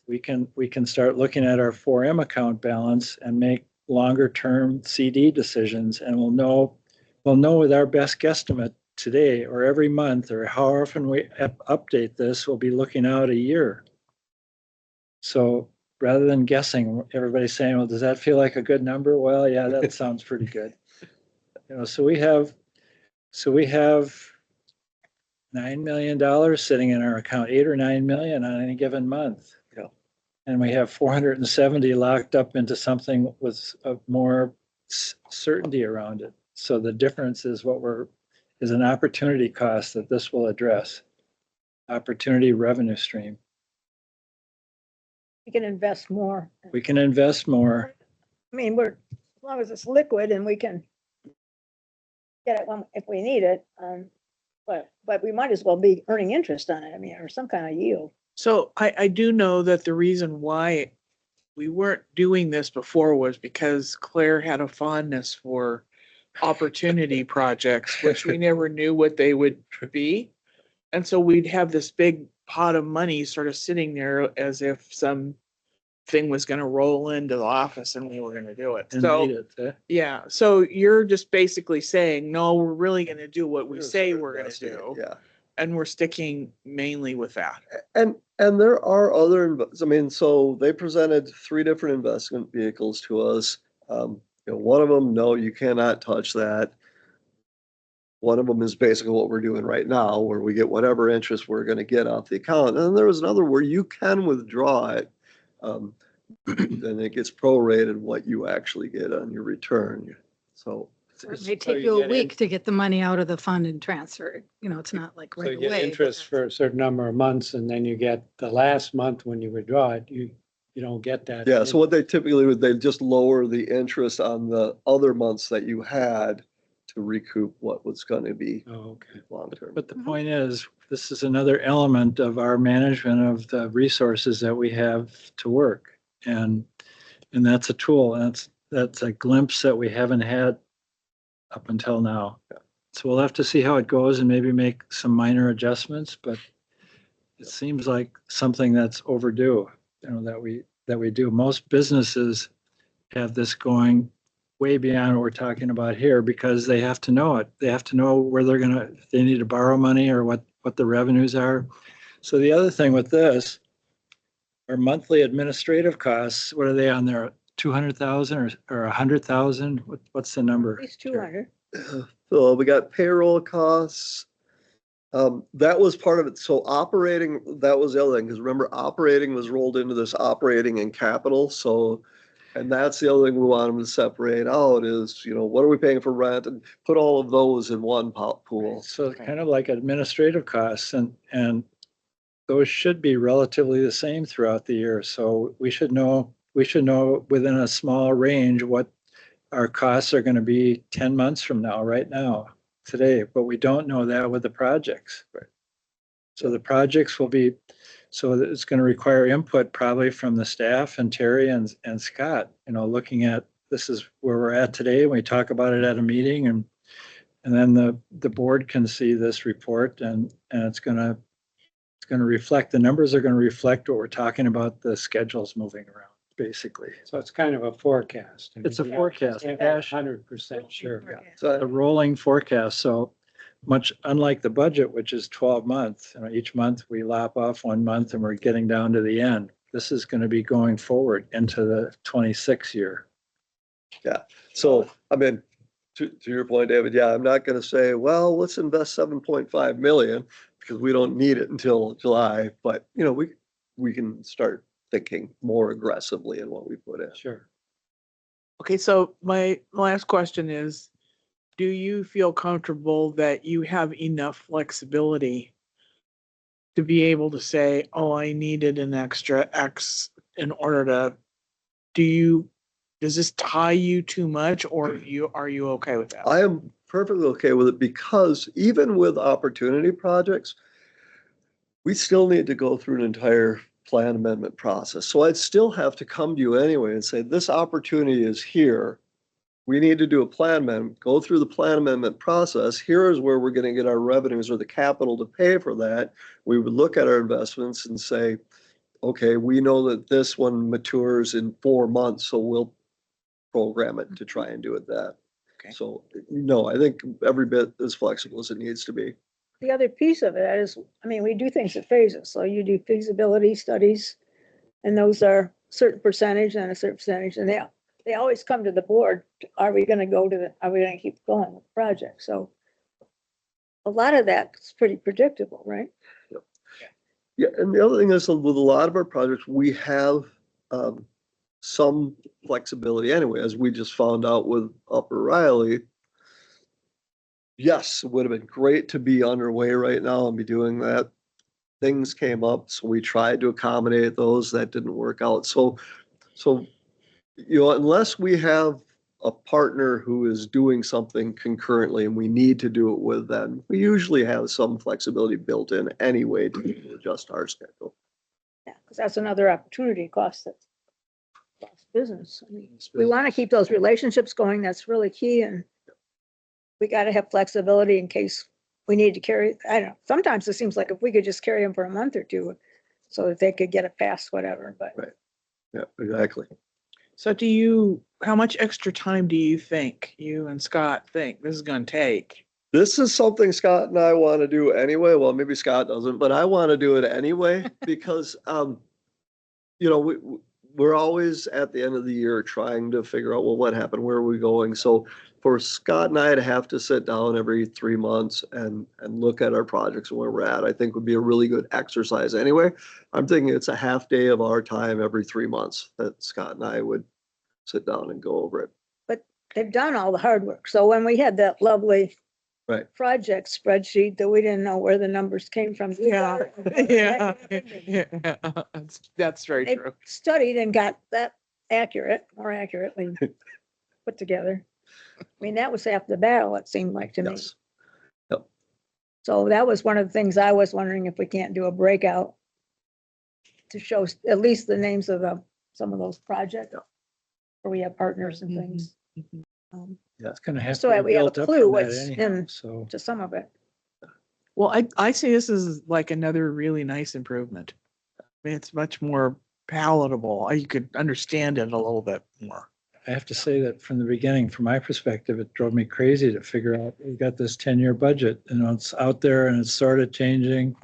we can start looking at our 4M account balance and make longer term CD decisions, and we'll know with our best guesstimate today or every month or how often we update this, we'll be looking out a year. So rather than guessing, everybody's saying, well, does that feel like a good number? Well, yeah, that sounds pretty good. So we have $9 million sitting in our account, 8 or 9 million on any given month. Yeah. And we have 470 locked up into something with more certainty around it. So the difference is is an opportunity cost that this will address. Opportunity revenue stream. We can invest more. We can invest more. I mean, as long as it's liquid and we can get it if we need it. But we might as well be earning interest on it. I mean, or some kind of yield. So I do know that the reason why we weren't doing this before was because Claire had a fondness for opportunity projects, which we never knew what they would be. And so we'd have this big pot of money sort of sitting there as if some thing was going to roll into the office and we were going to do it. And So need it. yeah, so you're just basically saying, no, we're really going to do what we say we're going to do. Yeah. And we're sticking mainly with that. And there are other, I mean, so they presented 3 different investment vehicles to us. One of them, no, you cannot touch that. One of them is basically what we're doing right now, where we get whatever interest we're going to get off the account. And then there was another where you can withdraw it. then it gets prorated what you actually get on your return. So Or It So may you take you a get in- week to get the money out of the fund and transfer it. You know, it's not like So right you get away. but interest for a certain number of months and then you get the last month when you withdraw it, you don't get that. yeah, so what they typically would, they just lower the interest on the other months that you had to recoup what was going to be Oh, okay. long term. But the point is, this is another element of our management of the resources that we have to work. And that's a tool. And that's a glimpse that we haven't had up until now. So we'll have to see how it goes and maybe make some minor adjustments, but it seems like something that's overdue, that we do. Most businesses have this going way beyond what we're talking about here because they have to know it. They have to know where they're gonna, if they need to borrow money or what the revenues are. So the other thing with this, our monthly administrative costs, what are they on there? 200,000 or 100,000? What's the number? At least 200. So we got payroll costs. That was part of it. So operating, that was the other thing, because remember, operating was rolled into this operating and capital. So, and that's the other thing we want them to separate out is, what are we paying for rent and put all of those in one pool. So kind of like administrative costs and those should be relatively the same throughout the year. So we should know within a small range what our costs are going to be 10 months from now, right now, today, but we don't know that with the projects. Right. So the projects will be, so it's going to require input probably from the staff and Terry and Scott, looking at, this is where we're at today. We talk about it at a meeting and then the board can see this report and it's going to reflect, the numbers are going to reflect what we're talking about, the schedules moving around, basically. So it's kind of a forecast. It's a forecast. Cash, 100% sure. Yeah. a So rolling forecast. So much unlike the budget, which is 12 months. Each month we lop off 1 month and we're getting down to the end. This is going to be going forward into the 26 year. So, I mean, to your point, David, yeah, I'm not gonna say, well, let's invest 7.5 million because we don't need it until July, but we can start thinking more aggressively in what we put in. Sure. Okay, so my last question is, do you feel comfortable that you have enough flexibility to be able to say, oh, I needed an extra X in order to, does this tie you too much or are you okay with that? I am perfectly okay with it because even with opportunity projects, we still need to go through an entire plan amendment process. So I'd still have to come to you anyway and say, this opportunity is here. We need to do a plan amendment, go through the plan amendment process. Here is where we're going to get our revenues or the capital to pay for that. We would look at our investments and say, okay, we know that this one matures in 4 months, so we'll program it to try and do it that. Okay. So, no, I think every bit as flexible as it needs to be. The other piece of it is, we do things in phases. So you do feasibility studies and those are certain percentage and a certain percentage. And they always come to the board. Are we going to keep going with the project? So a lot of that's pretty predictable, right? Yeah, and the other thing is with a lot of our projects, we have some flexibility anyway, as we just found out with Upper Riley. Yes, it would have been great to be underway right now and be doing that. Things came up, so we tried to accommodate those. That didn't work out. So unless we have a partner who is doing something concurrently and we need to do it with them, we usually have some flexibility built in anyway to adjust our schedule. Yeah, because that's another opportunity cost business. We want to keep those relationships going. That's really key. And we got to have flexibility in case we need to carry, I don't know, sometimes it seems like if we could just carry them for a month or two so that they could get it past whatever, but. Right. Yeah, exactly. So how much extra time do you think, you and Scott think this is going to take? This is something Scott and I want to do anyway. Well, maybe Scott doesn't, but I want to do it anyway because, we're always at the end of the year trying to figure out, well, what happened? Where are we going? So for Scott and I to have to sit down every 3 months and look at our projects and where we're at, I think would be a really good exercise anyway. I'm thinking it's a half day of our time every 3 months that Scott and I would sit down and go over it. But they've done all the hard work. So when we had that lovely Right. project spreadsheet that we didn't know where the numbers came from. Yeah, yeah, yeah, that's very They true. studied and got that accurate, more accurately put together. I mean, that was half the battle, it seemed like to me. Yes. So that was one of the things I was wondering if we can't do a breakout to show at least the names of some of those projects where we have partners and things. It's gonna have So to be we have a built up clue from that what's anyhow, in- so. To some of it. Well, I see this as like another really nice improvement. I mean, it's much more palatable. You could understand it a little bit more. I have to say that from the beginning, from my perspective, it drove me crazy to figure out, we've got this 10-year budget, it's out there and it's sort of changing.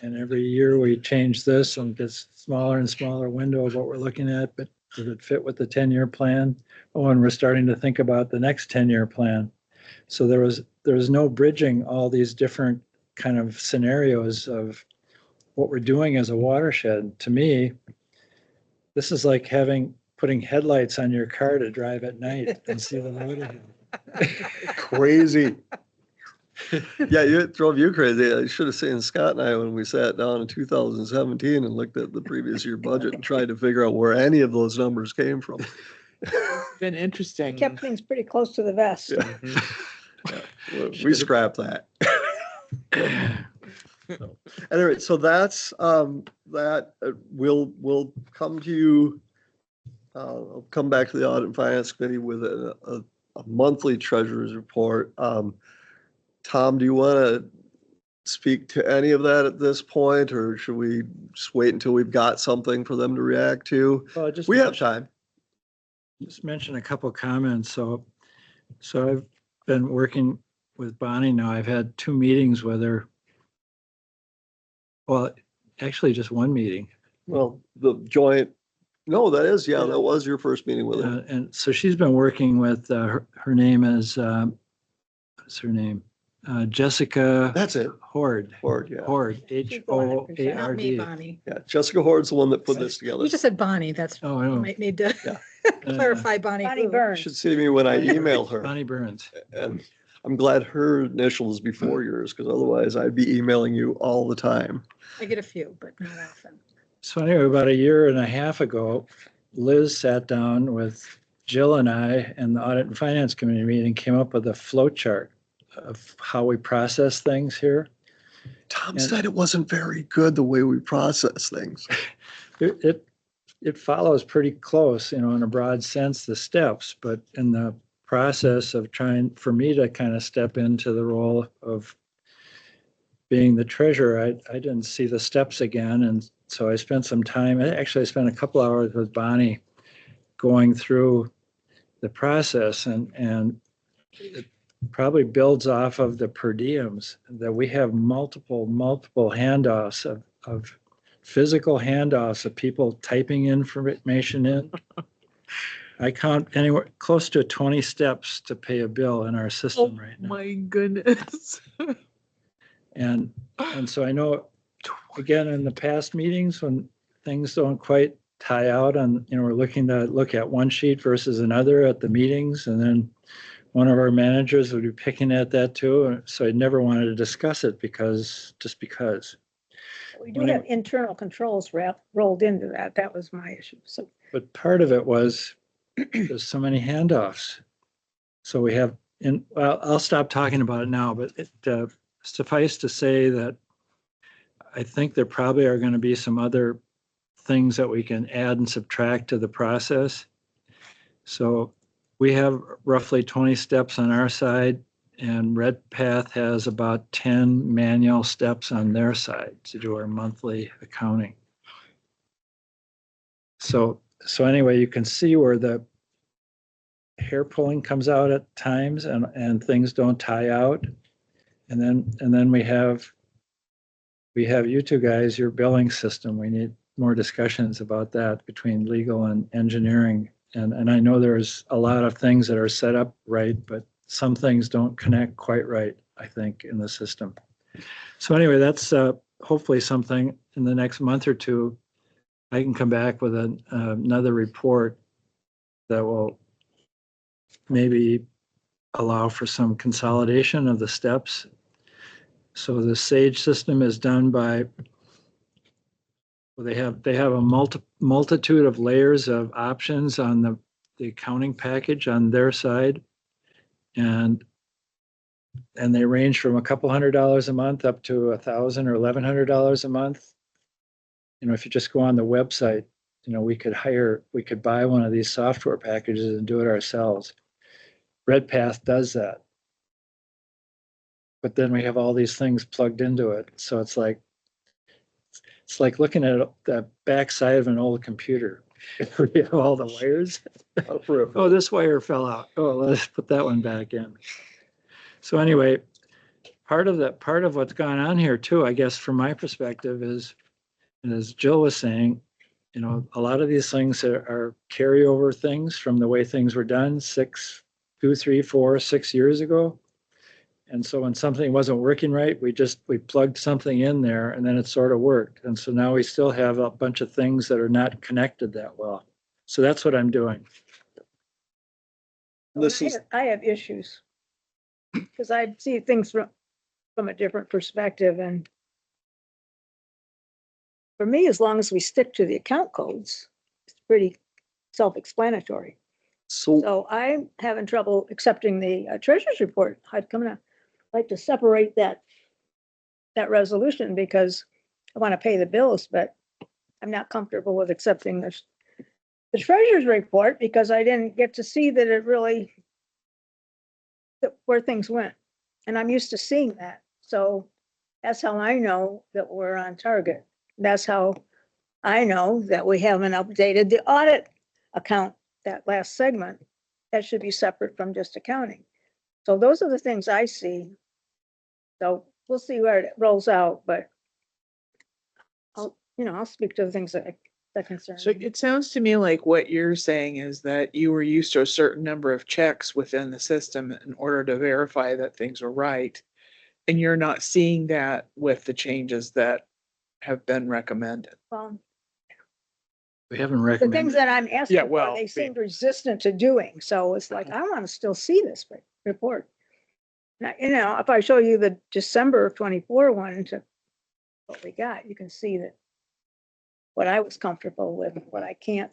And every year we change this and it gets smaller and smaller window of what we're looking at, but does it fit with the 10-year plan? Oh, and we're starting to think about the next 10-year plan. So there was no bridging all these different kind of scenarios of what we're doing as a watershed. To me, this is like putting headlights on your car to drive at night and see the road ahead. Crazy. Yeah, it drove you crazy. I should have seen Scott and I when we sat down in 2017 and looked at the previous year budget and tried to figure out where any of those numbers came from. Been interesting. Kept things pretty close to the vest. Yeah. Yeah, we scrapped that. Anyway, so that's that. We'll come to you. I'll come back to the Audit and Finance Committee with a monthly treasurer's report. Tom, do you want to speak to any of that at this point, or should we just wait until we've got something for them to react to? Well, just We have time. just mention a couple comments. So I've been working with Bonnie now. I've had 2 meetings with her. Well, actually just 1 meeting. Well, the joint, no, that was your first meeting with her. And so she's been working with, her name is, what's her name? Jessica That's it. Hord. Hord, yeah. Hord, Not me, H-O-A-R-D. Bonnie. Yeah, Jessica Hord's the one that put this together. You just said Bonnie, that's, Oh, I you know. might need to Yeah. clarify Bonnie. Bonnie who. You Burns. should see me when I email her. Bonnie Burns. And I'm glad her initial is before yours, because otherwise I'd be emailing you all the time. I get a few, but not often. So anyway, about 1.5 years ago, Liz sat down with Jill and I and the Audit and Finance Committee meeting, came up with a flow chart of how we process things here. Tom And- said it wasn't very good the way we process things. It follows pretty close, in a broad sense, the steps, but in the process of trying for me to kind of step into the role of being the treasurer, I didn't see the steps again. And so I spent some time, actually I spent a couple hours with Bonnie going through the process, and it probably builds off of the per diems that we have multiple handoffs of physical handoffs of people typing information in. I count anywhere close to 20 steps to pay a bill in our Oh system right now. my goodness. And so I know, again, in the past meetings, when things don't quite tie out on, we're looking to look at one sheet versus another at the meetings, and then one of our managers would be picking at that too. So I never wanted to discuss it because. We do have internal controls rolled into that. That was my issue. So But part of it was there's so many handoffs. So we have, well, I'll stop talking about it now, but it suffice to say that I think there probably are going to be some other things that we can add and subtract to the process. So we have roughly 20 steps on our side, and Redpath has about 10 manual steps on their side to do our monthly accounting. So anyway, you can see where the hair pulling comes out at times, and things don't tie out. And then we have you two guys, your billing system. We more discussions about that between legal and engineering. And I know there's a lot of things that are set up right, but some things don't connect quite right, I think, in the system. So anyway, that's hopefully something in the next month or two, I can come back with another report that will maybe allow for some consolidation of the steps. So the SAGE system is done by, well, they have a multitude of layers of options on the accounting package on their side. And they range from a couple $100 a month up to $1,000 or $1,100 a month. You know, if you just go on the website, you know, we could buy one of these software packages and do it ourselves. Redpath does that. But then we have all these things plugged into it. So it's like looking at the backside of an old computer. We have all the wires. Oh, this wire fell out. Oh, let's put that one back in. So anyway, part of what's gone on here too, I guess, from my perspective is, and as Jill was saying, you know, a lot of these things are carryover things from the way things were done 2, 3, 4, 6 years ago. And so when something wasn't working right, we plugged something in there and then it sort of worked. And so now we still have a bunch of things that are not connected that well. So that's what I'm doing. I have issues. Because I see things from a different perspective, and for me, as long as we stick to the account codes, it's pretty self-explanatory. So I'm having trouble accepting the treasurer's report. I'd like to separate that resolution because I want to pay the bills, but I'm not comfortable with accepting the treasurer's report because I didn't get to see that it really, where things went. And I'm used to seeing that. So that's how I know that we're on target. That's how I know that we haven't updated the audit account, that last segment. That should be separate from just accounting. So those are the things I see. So we'll see where it rolls out, but I'll speak to the things that concern So me. it sounds to me like what you're saying is that you were used to a certain number of checks within the system in order to verify that things were right. And you're not seeing that with the changes that have been recommended. Well, We haven't the things recommended. that I'm asking Yeah, for, well, they seemed resistant to doing. So it's like, I want to still see this report. Now, if I show you the December of 24 one to what we got, you can see that what I was comfortable with, what I can't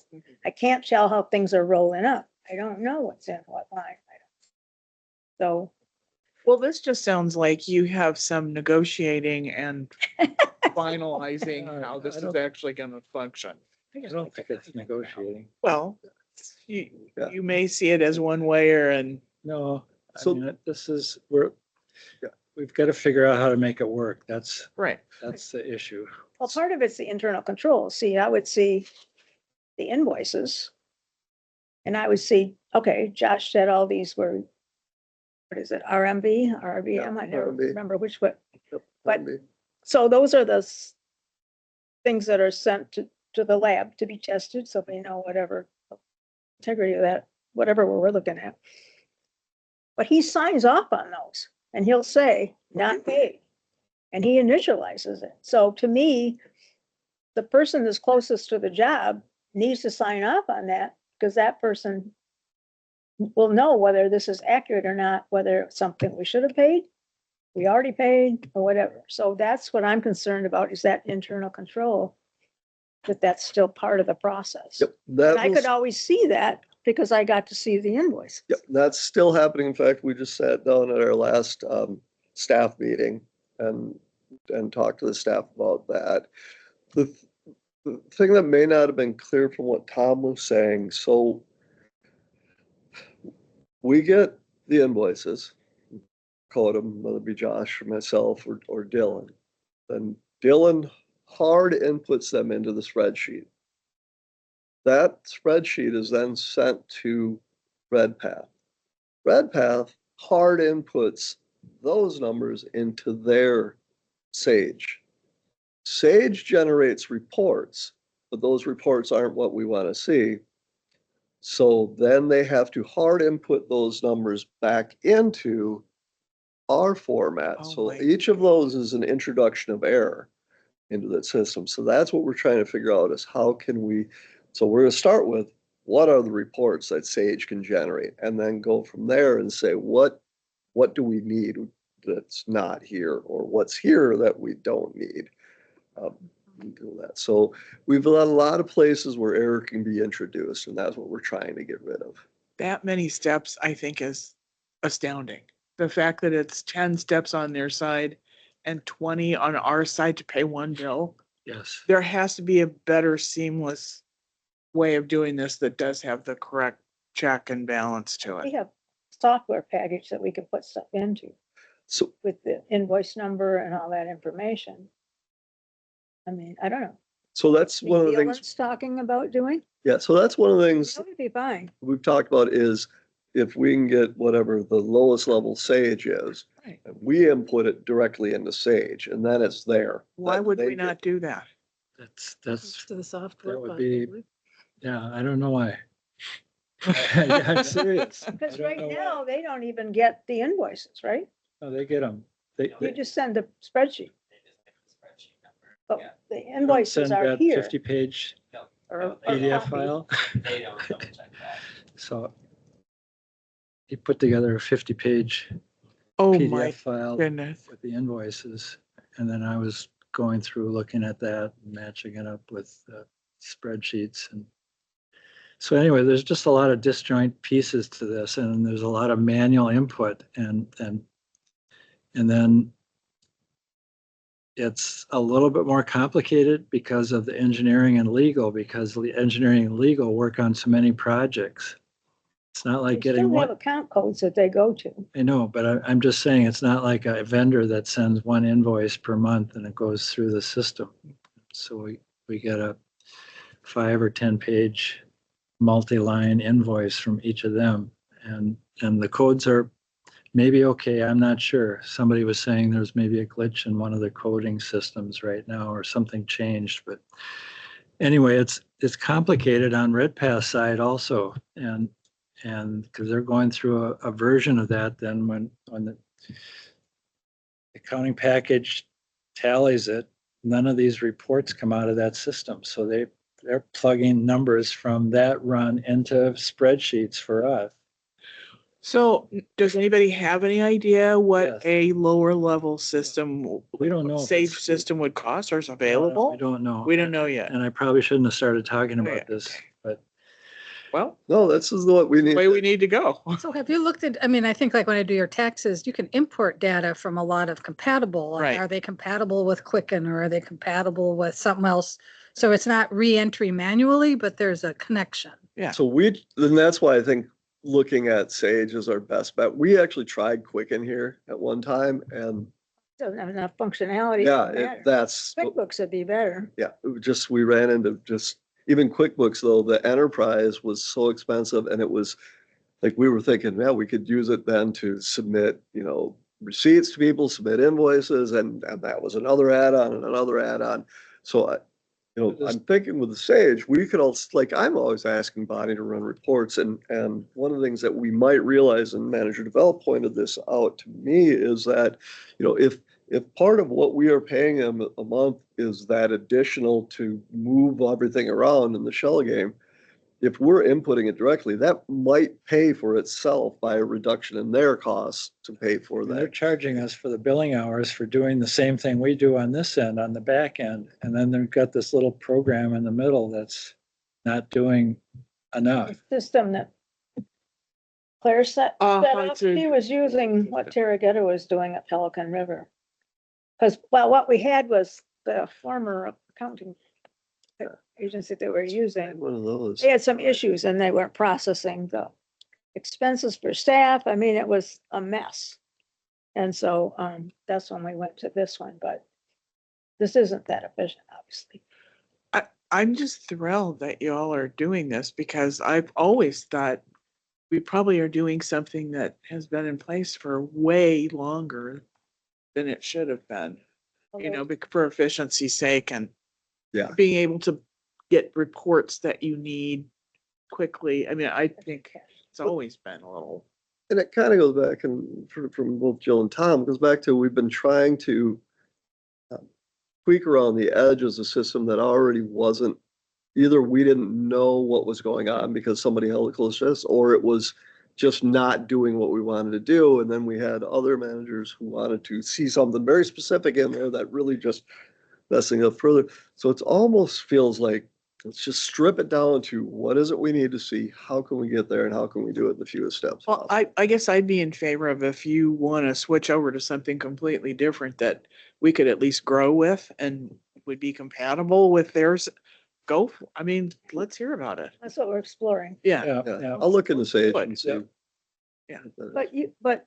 tell how things are rolling up. I don't know what's in what line. So, Well, this just sounds like you have some negotiating and finalizing how this is actually going to function. I don't think it's negotiating. Well, you may see it as one way or an. No, So- we've got to figure out how to make it work. That's Right. the issue. well, part of it's the internal control. See, I would see the invoices and I would see, okay, Josh said all these were, what is it, RMB, RBM? I never RMB. remember which one. Yep, But- maybe. So those are the things that are sent to the lab to be tested, so they know whatever integrity of that, whatever we're looking at. But he signs off on those and he'll say, not paid. And he initializes it. So to me, the person that's closest to the job needs to sign off on that because that person will know whether this is accurate or not, whether it's something we should have paid, we already paid, or whatever. So that's what I'm concerned about, is that internal control, that's still part of the process. Yep, And I could always see that because I got to see the invoice. Yep, that's still happening. In fact, we just sat down at our last staff meeting and talked to the staff about that. The thing that may not have been clear from what Tom was saying, so we get the invoices, code them, whether it be Josh or myself or Dylan. Then Dylan hard inputs them into the spreadsheet. That spreadsheet is then sent to Redpath. Redpath hard inputs those numbers into their Sage. Sage generates reports but those reports aren't what we want to see. So then they have to hard input those numbers back into our format. Oh So my each of those is an introduction of error into that system. So that's what we're trying to figure out is how can we, so we're going to start with what are the reports that Sage can generate, and then go from there and say, what do we need that's not here, or what's here that we don't need? Do that. So we've got a lot of places where error can be introduced, and that's what we're trying to get rid of. That many steps, I think, is astounding. The fact that it's 10 steps on their side and 20 on our side to pay one bill. Yes. There has to be a better seamless way of doing this that does have the correct check and balance to We it. have software package that we can put stuff into So, with the invoice number and all that information. I mean, I don't know. so that's one of the things, Neal's talking about doing, yeah, so that's one of the things that would be fine. we've talked about is if we can get whatever the lowest level Sage is, Right. and we input it directly into Sage, and then it's there. Why That would they we not do that? That's, To the software. that would be- possibly. yeah, I don't know why. I'm serious. I Because don't right know why. now, they don't even get the invoices, right? No, they get them. They You just send the spreadsheet, but the don't invoices send are that here. 50-page or PDF copied. file. They don't double check that. So he put together a 50-page Oh PDF my file goodness. with the invoices. And then I was going through, looking at that, and matching it up with spreadsheets. And so anyway, there's just a lot of disjoint pieces to this, and there's a lot of manual input, and then it's a little bit more complicated because of the engineering and legal, because the engineering and legal work on so many projects. It's not They like getting still have one, account codes that they go to. I know, but I'm just saying, it's not like a vendor that sends one invoice per month and it goes through the system. So we get a 5 or 10 page multi-line invoice from each of them. And the codes are maybe okay, I'm not sure. Somebody was saying there's maybe a glitch in one of the coding systems right now, or something changed, but anyway, it's complicated on Redpath side also. And because they're going through a version of that, then when the accounting package tallies it, none of these reports come out of that system. So they're plugging numbers from that run into spreadsheets for us. So does anybody have any idea what Yes. a lower level system, We don't know. if Sage it's- system would cost or is We available? don't know. We don't know yet. And I probably shouldn't have started talking Oh, yeah. about this, but Well, No, this is what we the need. way we need to go. So have you looked at, I mean, I think like when I do your taxes, you can import data from a lot of compatible. Like, Right. are they compatible with Quicken, or are they compatible with something else? So it's not re-entry manually, but there's a connection. Yeah. So and that's why I think looking at Sage is our best bet. We actually tried Quicken here at one time, and Doesn't have enough functionality. yeah, to matter. that's, QuickBooks would be better. yeah, we ran into just, even QuickBooks though, the enterprise was so expensive, and it was like, we were thinking, yeah, we could use it then to submit, receipts to people, submit invoices, and that was another add-on and another add-on. So I'm thinking with the Sage, we could also, like, I'm always asking Bonnie to run reports, and one of the things that we might realize, and Manager Develop pointed this out to me, is that, if part of what we are paying them a month is that additional to move everything around in the shell game, if we're inputting it directly, that might pay for itself by a reduction in their costs to pay for they're that. charging us for the billing hours for doing the same thing we do on this end, on the back end. And then they've got this little program in the middle that's not doing enough. The system that Claire set up, it's a- she was using what Terragetta was doing at Pelican River. Because, well, what we had was the former accounting agency that we're using. One of those. They had some issues and they weren't processing the expenses for staff. I mean, it was a mess. And so that's when we went to this one, but this isn't that efficient, obviously. I'm just thrilled that y'all are doing this because I've always thought we probably are doing something that has been in place for way longer than it should have been, for efficiency's sake and Yeah. being able to get reports that you need quickly. I mean, I think it's always been a little, And it kind of goes back and from both Jill and Tom, goes back to we've been trying to tweak around the edges a system that already wasn't, either we didn't know what was going on because somebody held it close to us, or it was just not doing what we wanted to do. And then we had other managers who wanted to see something very specific in there that really just messing up further. So it's almost feels like, let's just strip it down to what is it we need to see? How can we get there and how can we do it in the fewest steps? well, possible? I guess I'd be in favor of if you want to switch over to something completely different that we could at least grow with and would be compatible with theirs. I mean, let's hear about it. That's what we're exploring. Yeah. Yeah, Yeah, yeah. I'll look into Sage Good. and see. Yeah. But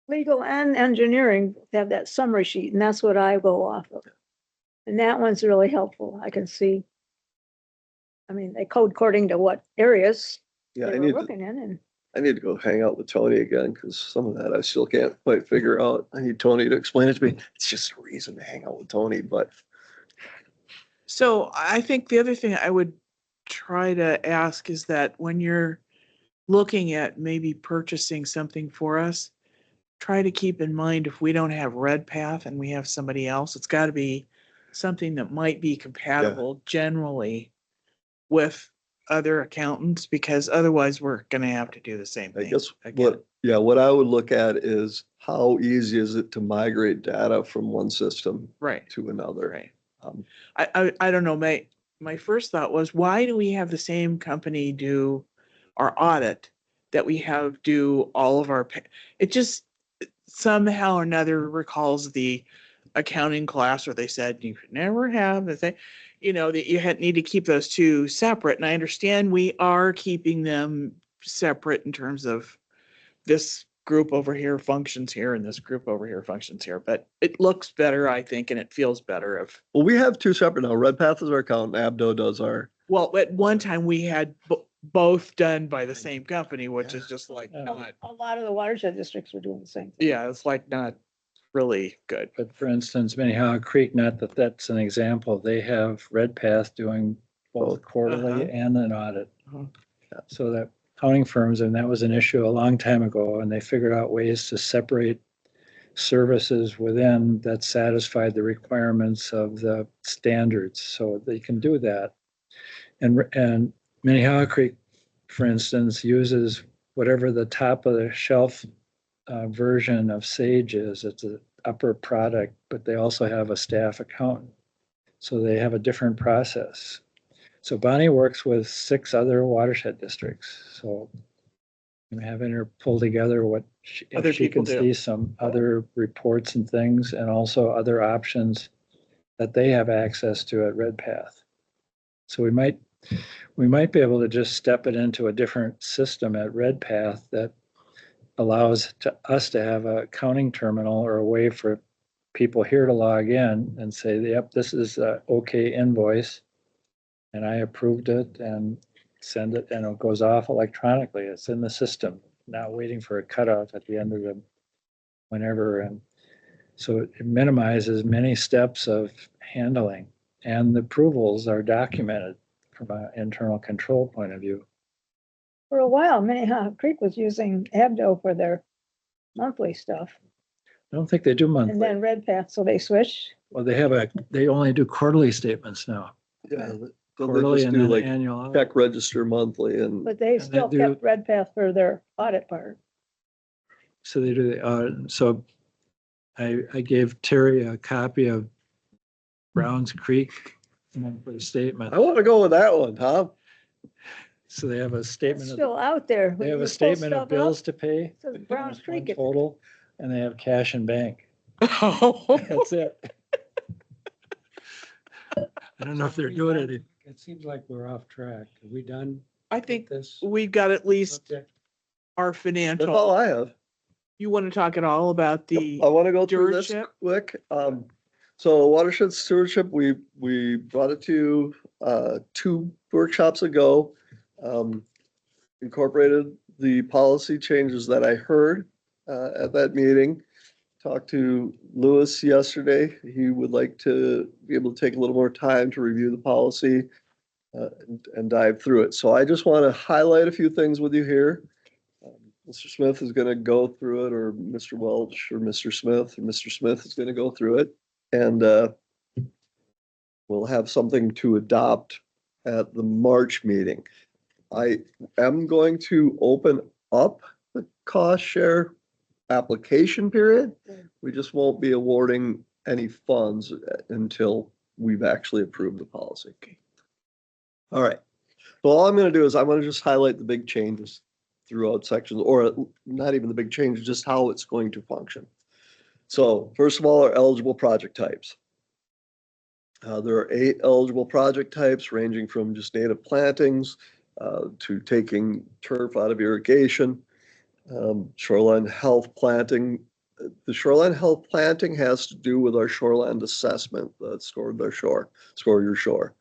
legal and engineering have that summary sheet, and that's what I go off of. And that one's really helpful. I can see. I mean, they code according to what areas Yeah, they were looking in, and I need to go hang out with Tony again because some of that I still can't quite figure out. I need Tony to explain it to me. It's just a reason to hang out with Tony, but So I think the other thing I would try to ask is that when you're looking at maybe purchasing something for us, try to keep in mind if we don't have Redpath and we have somebody else, it's got to be something that might be compatible generally with other accountants, because otherwise we're going to have to do the same I thing. guess again. what I would look at is how easy is it to migrate data from one system Right, to another? right. Um, I don't know. My first thought was, why do we have the same company do our audit that we have do all of our, it just somehow or another recalls the accounting class where they said you could never have the thing, that you need to keep those two separate. And I understand we are keeping them separate in terms of this group over here functions here and this group over here functions here, but it looks better, I think, and it feels better if, Well, we have two separate now. Redpath is our account and Abdo does our, well, at one time we had both done by the same company, which is just like Yeah. not, a lot of the watershed districts were doing the same thing. yeah, it's like not really good. But for instance, Minnehaha Creek, not that that's an example, they have Redpath doing both quarterly Uh-huh. and an audit. Uh-huh. So that accounting firms, and that was an issue a long time ago, and they figured out ways to separate services within that satisfied the requirements of the standards, so they can do that. And Minnehaha Creek, for instance, uses whatever the top of the shelf version of Sage is. It's an upper product, but they also have a staff accountant. So they have a different process. So Bonnie works with 6 other watershed districts. So I'm having her pull together Other if she people can do. see some other reports and things, and also other options that they have access to at Redpath. So we might be able to just step it into a different system at Redpath that allows us to have a accounting terminal or a way for people here to log in and say, yep, this is a okay invoice. And I approved it and send it, and it goes off electronically. It's in the system, not waiting for a cutoff at the end of the whenever. And so it minimizes many steps of handling, and the approvals are documented from an internal control point of view. For a while, Minnehaha Creek was using Abdo for their monthly stuff, I don't think they do and monthly. then Redpath, so they switched. Well, they only do quarterly statements now. yeah, they Quarterly just and do then like annual. check register monthly and But they they still do- kept Redpath for their audit part. So they do the audit. So I gave Terry a copy of Browns Creek monthly statement. I want to go with that one, Tom. So they have a It's statement of, still out there. they have You a pull statement stuff of bills up, to pay. it says Browns That's one Creek. total, and they have cash and bank. Oh, That's it. I don't know if they're doing it. It seems like we're off track. Are we done I with think this we've got at least subject? our That's all financial. I have. You want to talk at all about the I want to go through this stewardship? quick. So watershed stewardship, we brought it to, 2 workshops ago. Incorporated the policy changes that I heard, at that meeting. Talked to Lewis yesterday. He would like to be able to take a little more time to review the policy. and dive through it. So I just want to highlight a few things with you here. Mr. Smith is going to go through it, or Mr. Welch, or Mr. Smith is going to go through it. And we'll have something to adopt at the March meeting. I am going to open up the cost share application period. We just won't be awarding any funds until we've actually approved the policy. All right. So all I'm going to do is I'm going to just highlight the big changes throughout sections, or not even the big changes, just how it's going to function. So first of all, our eligible project types. There are 8 eligible project types ranging from just native plantings to taking turf out of irrigation, shoreline health planting. The shoreline health planting has to do with our shoreline assessment, score your shore.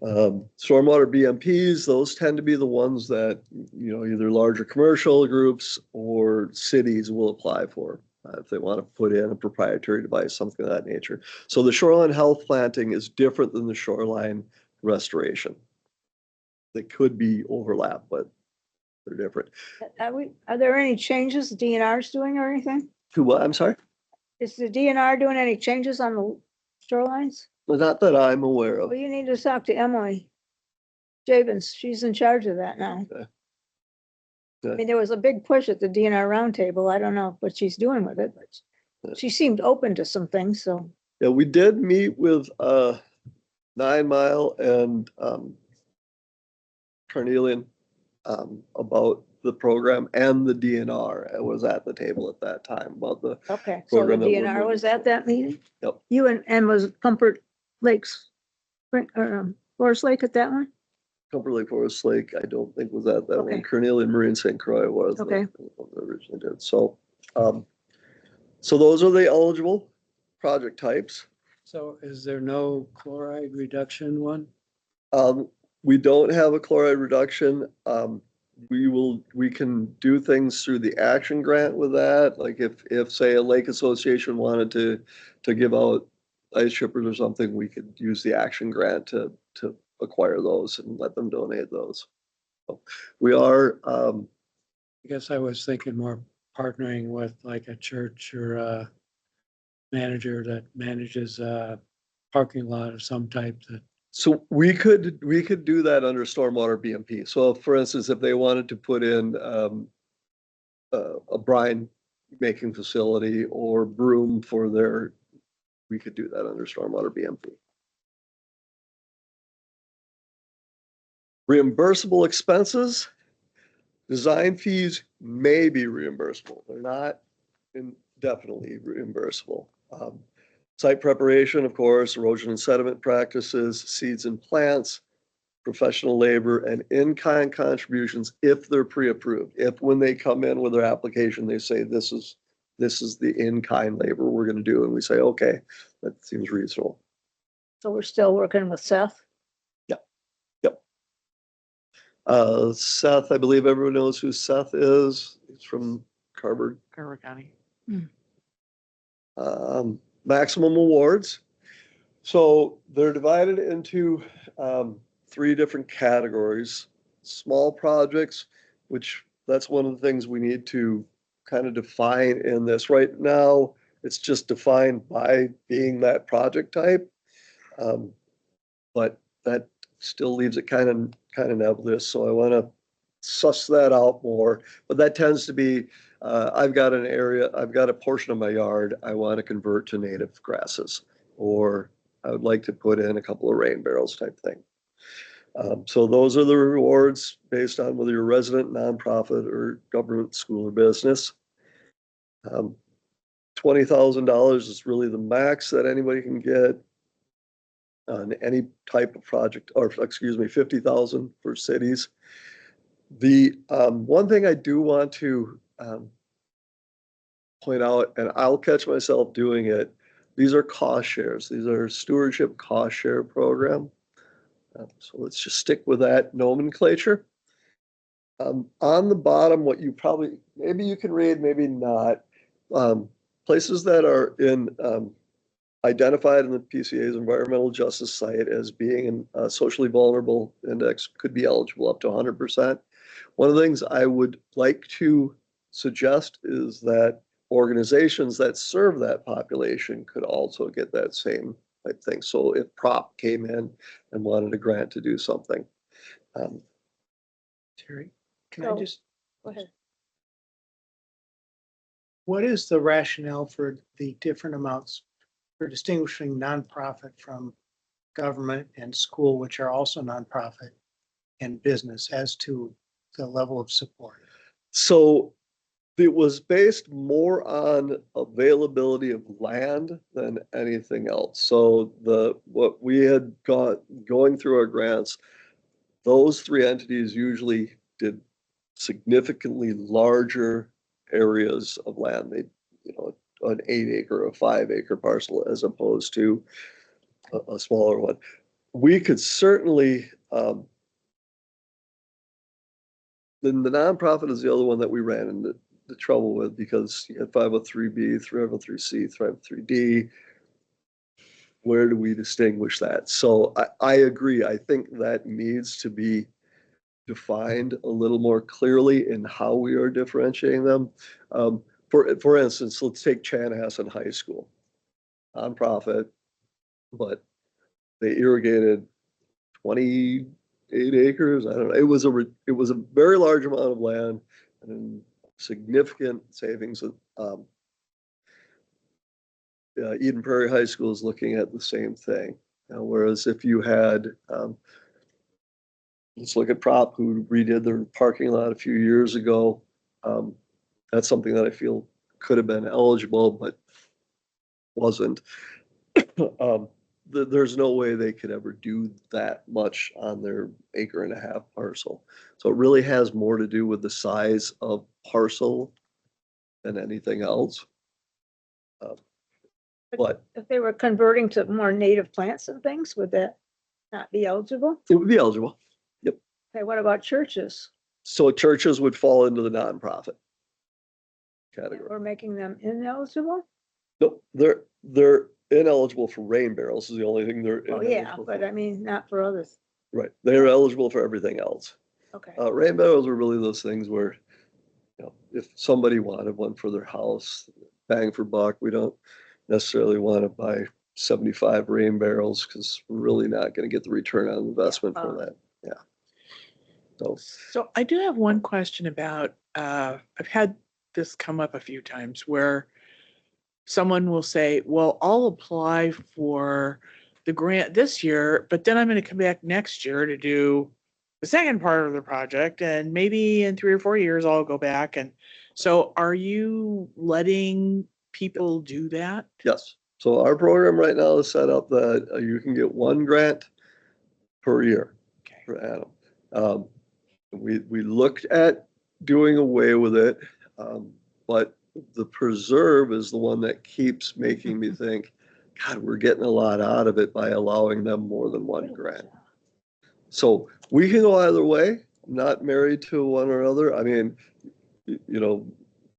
Stormwater BMPs, those tend to be the ones that, either larger commercial groups or cities will apply for if they want to put in a proprietary device, something of that nature. So the shoreline health planting is different than the shoreline restoration. They could be overlap, but they're different. Are there any changes the DNR is doing or anything? To what? I'm sorry? Is the DNR doing any changes on the shorelines? Not that I'm aware of. Well, you need to talk to Emily Javens. She's in charge of that now. Okay. I mean, there was a big push at the DNR roundtable. I don't know what she's doing with it, but she seemed open to some things, so. Yeah, we did meet with 9 Mile and Carnelian about the program, and the DNR. I was at the table at that time about the Okay, so the program that we're DNR was moving at that meeting? Yep. You and was Comfort Lakes, Forest Lake at that one? Comfort Lake, Forest Lake, I don't think was at that Okay. one. Carnelian Marine St. Croix was. Okay. The one that originally did. So those are the eligible project types. So is there no chloride reduction one? We don't have a chloride reduction. We can do things through the action grant with that. Like if say a lake association wanted to give out ice chippers or something, we could use the action grant to acquire those and let them donate those. So we are, I guess I was thinking more partnering with like a church or a manager that manages a parking lot of some type that. so we could do that under stormwater BMP. So for instance, if they wanted to put in a brine making facility or broom for we could do that under stormwater BMP. Reimbursable expenses, design fees may be reimbursable. They're not indefinitely reimbursable. Site preparation, of course, erosion and sediment practices, seeds and plants, professional labor, and in-kind contributions if they're pre-approved. If when they come in with their application, they say this is the in-kind labor we're going to do, and we say, okay, that seems reasonable. So we're still working with Seth? Seth, I believe everyone knows who Seth is. He's from Carver. Carver County. Maximum awards. So they're divided into 3 different categories. Small projects, which that's one of the things we need to kind of define in this. Right now, it's just defined by being that project type. But that still leaves it kind of nebulous. So I want to suss that out more. But that tends to be, I've got a portion of my yard I want to convert to native grasses, or I would like to put in a couple of rain barrels type thing. So those are the rewards based on whether you're a resident, nonprofit, or government, school, or business. $20,000 is really the max that anybody can get on any type of project, or excuse me, 50,000 for cities. The one thing I do want to point out, and I'll catch myself doing it, these are cost shares. These are stewardship cost share program. So let's just stick with that nomenclature. On the bottom, what you probably, maybe you can read, maybe not. Places that are in identified in the PCA's environmental justice site as being a socially vulnerable index could be eligible up to 100%. One of the things I would like to suggest is that organizations that serve that population could also get that same type thing. So if prop came in and wanted a grant to do something. Terry, can I So- just, Go ahead. what is the rationale for the different amounts for distinguishing nonprofit from government and school, which are also nonprofit, and business as to the level of support? So it was based more on availability of land than anything else. So what we had got going through our grants, those three entities usually did significantly larger areas of land. They, an 8 acre or 5 acre parcel as opposed to a smaller one. We could certainly, then the nonprofit is the other one that we ran into the trouble with because you had 503B, 303C, 303D. Where do we distinguish that? So I agree. I think that needs to be defined a little more clearly in how we are differentiating them. For instance, let's take Chanhassen High School, nonprofit, but they irrigated 28 acres. I don't know. It was a very large amount of land and significant savings. Eden Prairie High School is looking at the same thing. Whereas if you had, let's look at Prop, who redid their parking lot a few years ago. That's something that I feel could have been eligible, but wasn't. There's no way they could ever do that much on their 1.5 acre parcel. So it really has more to do with the size of parcel than anything else. But If they were converting to more native plants and things, would that not be eligible? it would be eligible. Okay, what about churches? So churches would fall into the nonprofit category. We're making them ineligible? No, they're ineligible for rain barrels is the only thing they're. Oh, yeah, ineligible but for. I mean, not for others. Right, they're eligible for everything else. Okay. Rain barrels are really those things where, if somebody wanted one for their house, bang for buck, we don't necessarily want to buy 75 rain barrels because we're really not going to get the return on investment for that. Yeah. So I do have one question about, I've had this come up a few times where someone will say, well, I'll apply for the grant this year, but then I'm going to come back next year to do the second part of the project. And maybe in 3 or 4 years, I'll go back. And so are you letting people do that? Yes. So our program right now is set up that you can get one grant per year Okay. per annum. We looked at doing away with it, but the preserve is the one that keeps making me think, God, we're getting a lot out of it by allowing them more than one grant. So we can go either way. I'm not married to one or other. I mean,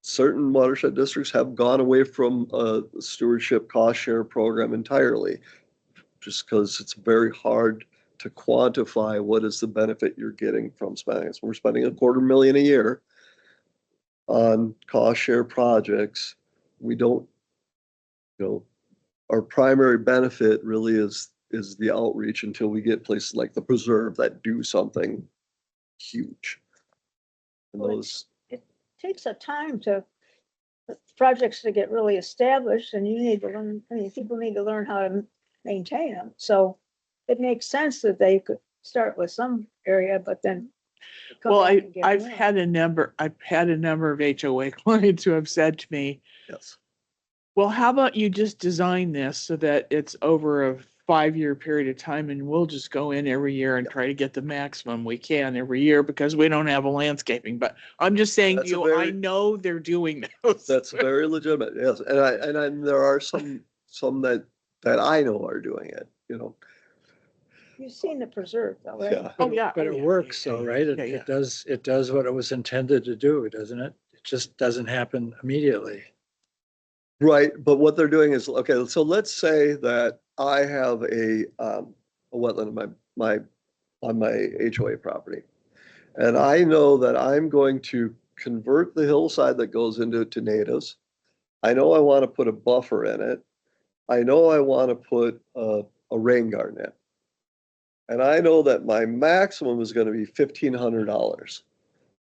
certain watershed districts have gone away from a stewardship cost share program entirely, just because it's very hard to quantify what is the benefit you're getting from spending it. So we're spending $250,000 a year on cost share projects. We don't, our primary benefit really is the outreach until we get places like the preserve that do something huge. And Well, those, It takes a time for projects to get really established and you need to learn, people need to learn how to maintain them. So it makes sense that they could start with some area, but then. come Well, back and get I've more. had a number of HOA clients who have said to me, yes. well, how about you just design this so that it's over a 5-year period of time and we'll just go in every year and try to get the maximum we can every year because we don't have a landscaping. But I'm just saying, That's a I very- know they're doing those. That's very legitimate. Yes. And there are some that I know are doing it, You've seen the preserve though, right? Yeah. Oh, yeah. But Oh, it yeah, works yeah, though, yeah, right? yeah, yeah. It does what it was intended to do, doesn't it? It just doesn't happen immediately. Right, but what they're doing is, okay, so let's say that I have a wetland on my HOA property. And I know that I'm going to convert the hillside that goes into to natives. I know I want to put a buffer in it. I know I want to put a rain garden in. And I know that my maximum is going to be $1,500.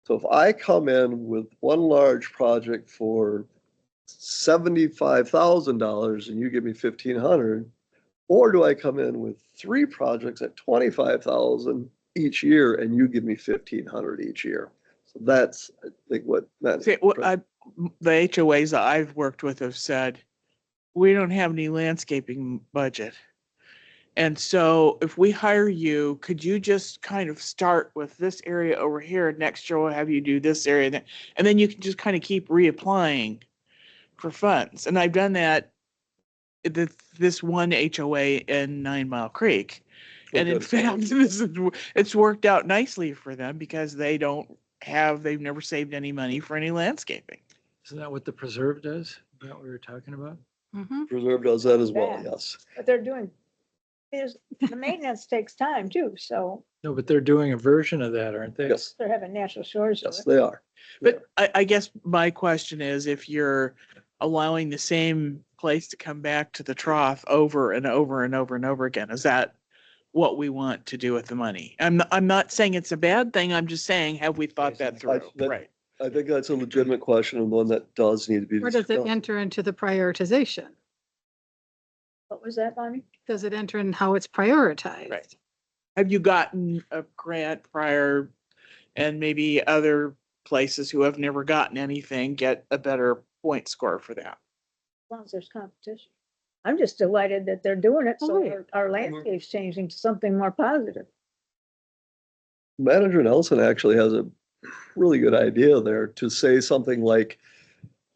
So if I come in with one large project for $75,000 and you give me 1,500, or do I come in with three projects at 25,000 each year and you give me 1,500 each year? So that's, I think, what that. See, the HOAs that I've worked with have said, we don't have any landscaping budget. And so if we hire you, could you just kind of start with this area over here? Next year we'll have you do this area. And then you can just kind of keep reapplying for funds. And I've done that this one HOA in 9 Mile Creek. And in fact, it's worked out nicely for them because they've never saved any money for any landscaping. Isn't that what the preserve does? Is that what we were talking about? Preserve does that as well, Yeah. yes. But they're doing, the maintenance takes time too, so No, but they're doing a version of that, aren't they? Yes, they're having natural shores. yes, they are. But I guess my question is, if you're allowing the same place to come back to the trough over and over and over and over again, is that what we want to do with the money? I'm not saying it's a bad thing. I'm just saying, have we thought that through? Right. I think that's a legitimate question and one that does need to be. Where does it discussed. enter into the prioritization? What was that, Bonnie? Does it enter in how it's prioritized? Right. Have you gotten a grant prior and maybe other places who have never gotten anything get a better point score for that? As long as there's competition. I'm just delighted that they're doing it, so Oh, yeah. our landscape's changing to something more positive. Manager Nelson actually has a really good idea there to say something like,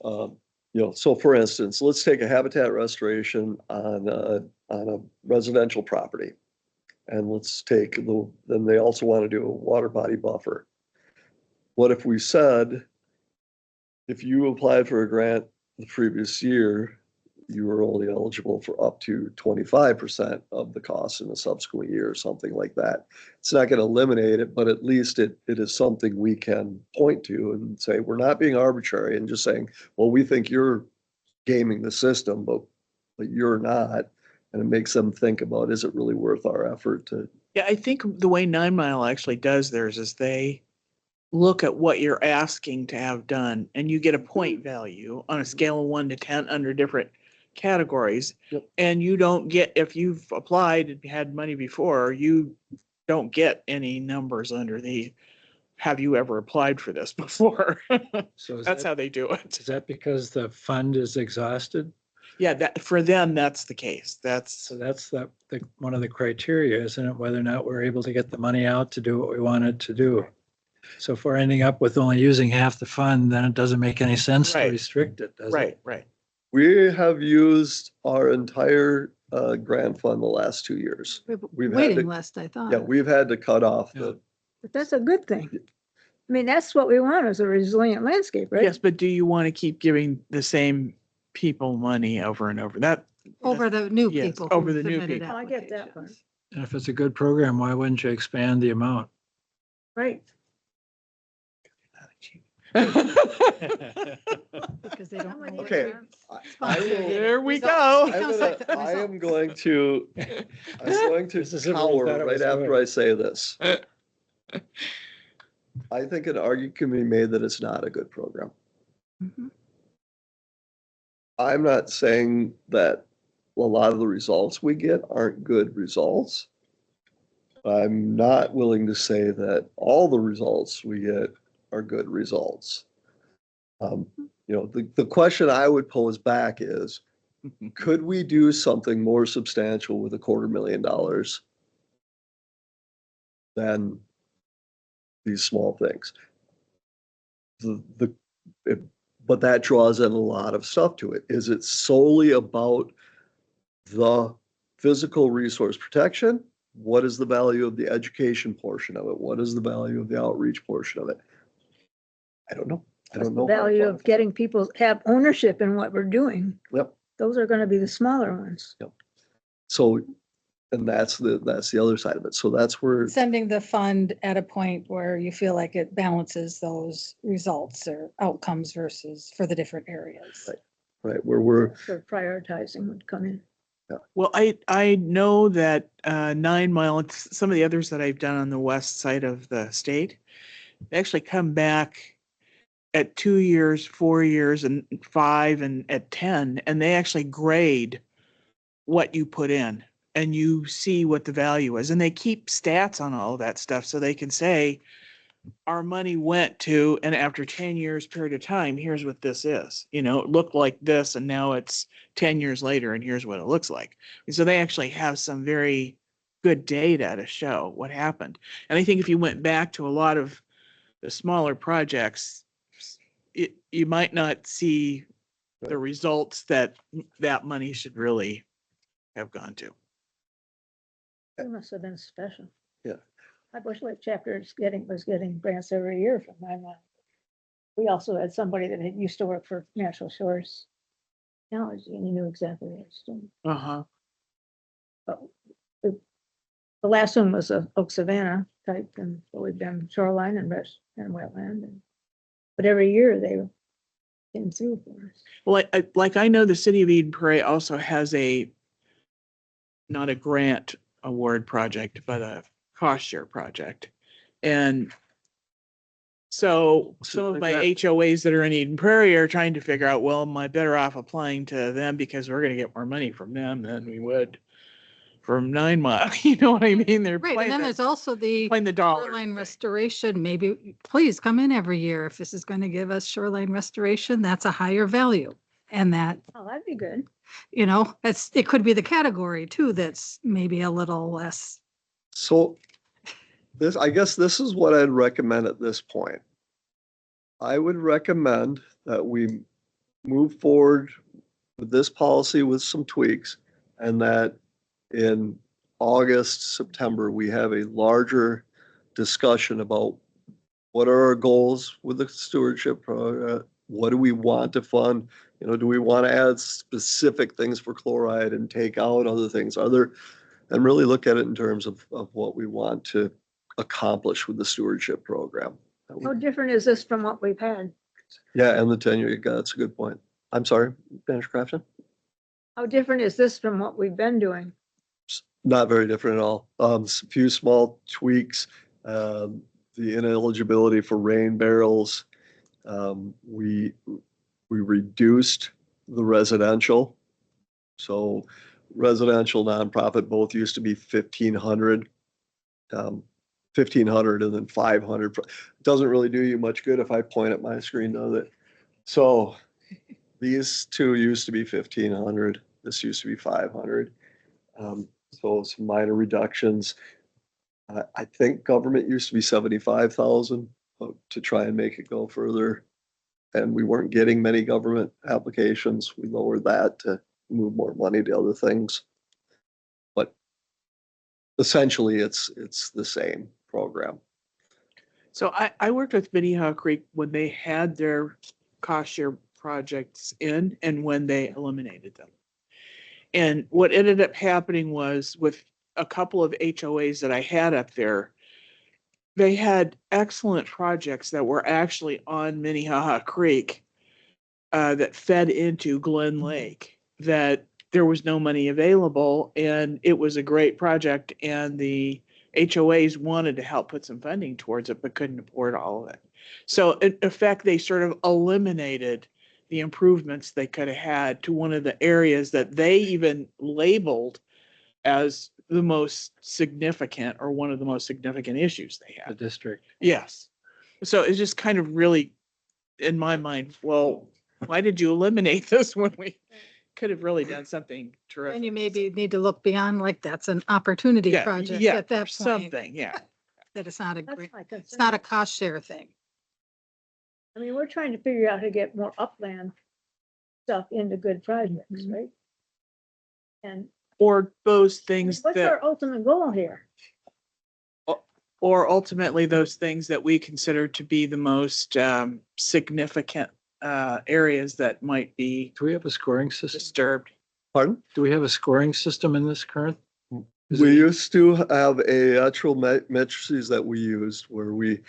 so for instance, let's take a habitat restoration on a residential property. And let's take then they also want to do a water body buffer. What if we said, if you applied for a grant the previous year, you were only eligible for up to 25% of the cost in the subsequent year or something like that. It's not going to eliminate it, but at least it is something we can point to and say, we're not being arbitrary and just saying, well, we think you're gaming the system, but you're not. And it makes them think about, is it really worth our effort to? Yeah, I think the way 9 Mile actually does theirs is they look at what you're asking to have done and you get a point value on a scale of 1 to 10 under different categories. Yep. And you don't get, if you've applied and had money before, you don't get any numbers under the, have you ever applied for this before? So That's how they do it. is that because the fund is exhausted? Yeah, that for them, that's the case. So that's one of the criteria, isn't it? Whether or not we're able to get the money out to do what we wanted to do. So if we're ending up with only using half the fund, then it doesn't make any sense to Right. restrict it, does it? right, right. We have used our entire grant fund the last 2 years. We have a We've had waiting to- list, I thought. Yeah, we've had to cut off Yeah. the, But that's a good thing. I mean, that's what we want, is a resilient landscape, right? Yes, but do you want to keep giving the same people money over and over? Over the new Yes, people. over who the new submitted people. I get that part. applications. And if it's a good program, why wouldn't you expand the amount? Right. Because they don't know. what Okay. grants. I will- There we Results. go. I'm Becomes gonna- like the I am results. going to, I'm going This to isn't what we cower thought it right was after doing. I say this. I think an argument can be made that it's not a good program. Mhm. I'm not saying that a lot of the results we get aren't good results. I'm not willing to say that all the results we get are good results. The question I would pose back is, could we do something more substantial with $250,000 than these small things? But that draws in a lot of stuff to it. Is it solely about the physical resource protection? What is the value of the education portion of it? What is the value of the outreach portion of it? I don't know. I That's don't the know. if I value of quantify. getting people have ownership in what we're doing. Yep. Those are gonna be the smaller ones. So, and that's the other side of it. So that's where, Sending the fund at a point where you feel like it balances those results or outcomes versus for the different areas. right, where we're, For prioritizing would come in. Well, I know that 9 Mile, and some of the others that I've done on the west side of the state, they actually come back at 2 years, 4 years, and 5, and at 10, and they actually grade what you put in, and you see what the value is, and they keep stats on all of that stuff, so they can say, our money went to, and after 10 years period of time, here's what this is. You know, it looked like this, and now it's 10 years later, and here's what it looks like. And so they actually have some very good data to show what happened. And I think if you went back to a lot of the smaller projects, you might not see the results that that money should really have gone to. It must have been special. Yeah. My Bush Lake chapter was getting grants every year from my mom. We also had somebody that had used to work for Natural Shores Technology, and he knew exactly what he was doing. Uh-huh. But the last one was a Oak Savannah type, and so we've done shoreline and rest and wetland. But every year they came through for us. Well, I know the city of Eden Prairie also has not a grant award project, but a cost share project. And so some of my HOAs that are in Eden Prairie are trying to figure out, well, am I better off applying to them because we're going to get more money from them than we would from 9 Mile? You know what I mean? They're Right, and playing then there's also the the dollar. shoreline thing. restoration. Maybe, please come in every year. If this is going to give us shoreline restoration, that's a higher value. And that, Oh, that'd be good. you know, it could be the category too, that's maybe a little less. so I guess this is what I'd recommend at this point. I would recommend that we move forward with this policy with some tweaks, and that in August, September, we have a larger discussion about what are our goals with the stewardship program? What do we want to fund? You know, do we want to add specific things for chloride and take out other things? And really look at it in terms of what we want to accomplish with the stewardship program. How different is this from what we've had? Yeah, and the tenure, that's a good point. I'm sorry, Manager Crafton? How different is this from what we've been doing? Not very different at all. A few small tweaks, the ineligibility for rain barrels. We reduced the residential. So residential, nonprofit, both used to be 1,500. 1,500 and then 500. Doesn't really do you much good if I point at my screen, does it? So these two used to be 1,500. This used to be 500. So some minor reductions. I think government used to be 75,000 to try and make it go further. And we weren't getting many government applications. We lowered that to move more money to other things. But essentially it's the same program. So I worked with Minnehaha Creek when they had their cost share projects in and when they eliminated them. And what ended up happening was with a couple of HOAs that I had up there, they had excellent projects that were actually on Minnehaha Creek that fed into Glen Lake, that there was no money available, and it was a great project, and the HOAs wanted to help put some funding towards it, but couldn't afford all of it. So in effect, they sort of eliminated the improvements they could have had to one of the areas that they even labeled as the most significant or one of the most significant issues they The had. district. Yes. So it's just kind of really, in my mind, well, why did you eliminate this when we could have really done something terrific? And you maybe need to look beyond, like, that's an opportunity Yeah, project yeah, at that point. something, yeah. That it's not a That's great, my concern. it's not a cost share thing. I mean, we're trying to figure out how to get more upland stuff into good projects, right? And Or those things what's that, our ultimate goal here? or ultimately those things that we consider to be the most significant areas that might be Do we have a scoring system? disturbed. Pardon? Do we have a scoring system in this current? Is We it- used to have a actual matrices that we used where we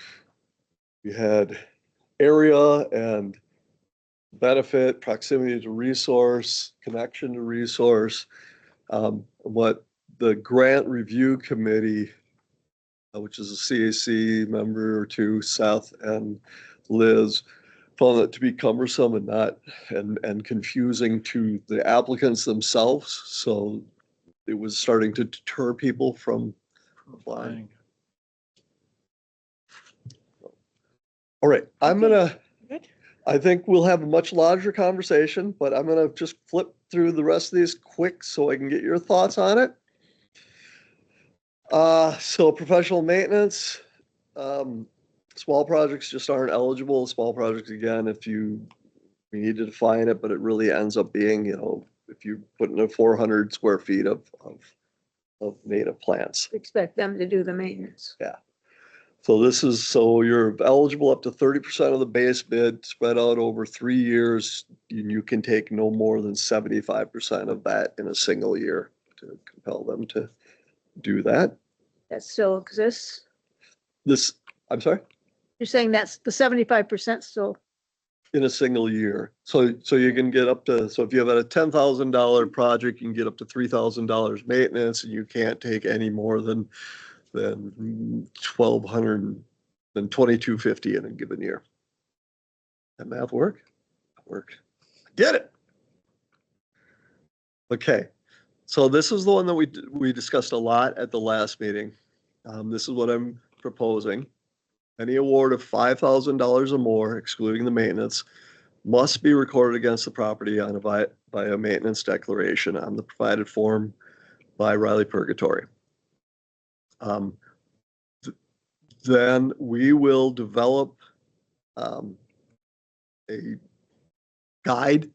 had area and benefit, proximity to resource, connection to resource. What the grant review committee, which is a CAC member or two, Seth and Liz, found that to be cumbersome and and confusing to the applicants themselves. So it was starting to deter people from applying. All right, Good. I think we'll have a much larger conversation, but I'm gonna just flip through the rest of these quick so I can get your thoughts on it. So professional maintenance, small projects just aren't eligible. Small projects, again, we need to define it, but it really ends up being, if you put in a 400 square feet of native plants. Expect them to do the maintenance. So you're eligible up to 30% of the base bid spread out over 3 years. You can take no more than 75% of that in a single year to compel them to do that. That still exists. I'm sorry, You're saying that's the 75% still, in a single year. So you can get up to, so if you have a $10,000 project, you can get up to $3,000 maintenance, and you can't take any more than 1,200, than 2,250 in a given year. That math work? Work. I get it. Okay, so this is the one that we discussed a lot at the last meeting. This is what I'm proposing. Any award of $5,000 or more, excluding the maintenance, must be recorded against the property by a maintenance declaration on the provided form by Riley Purgatory. Then we will develop a guide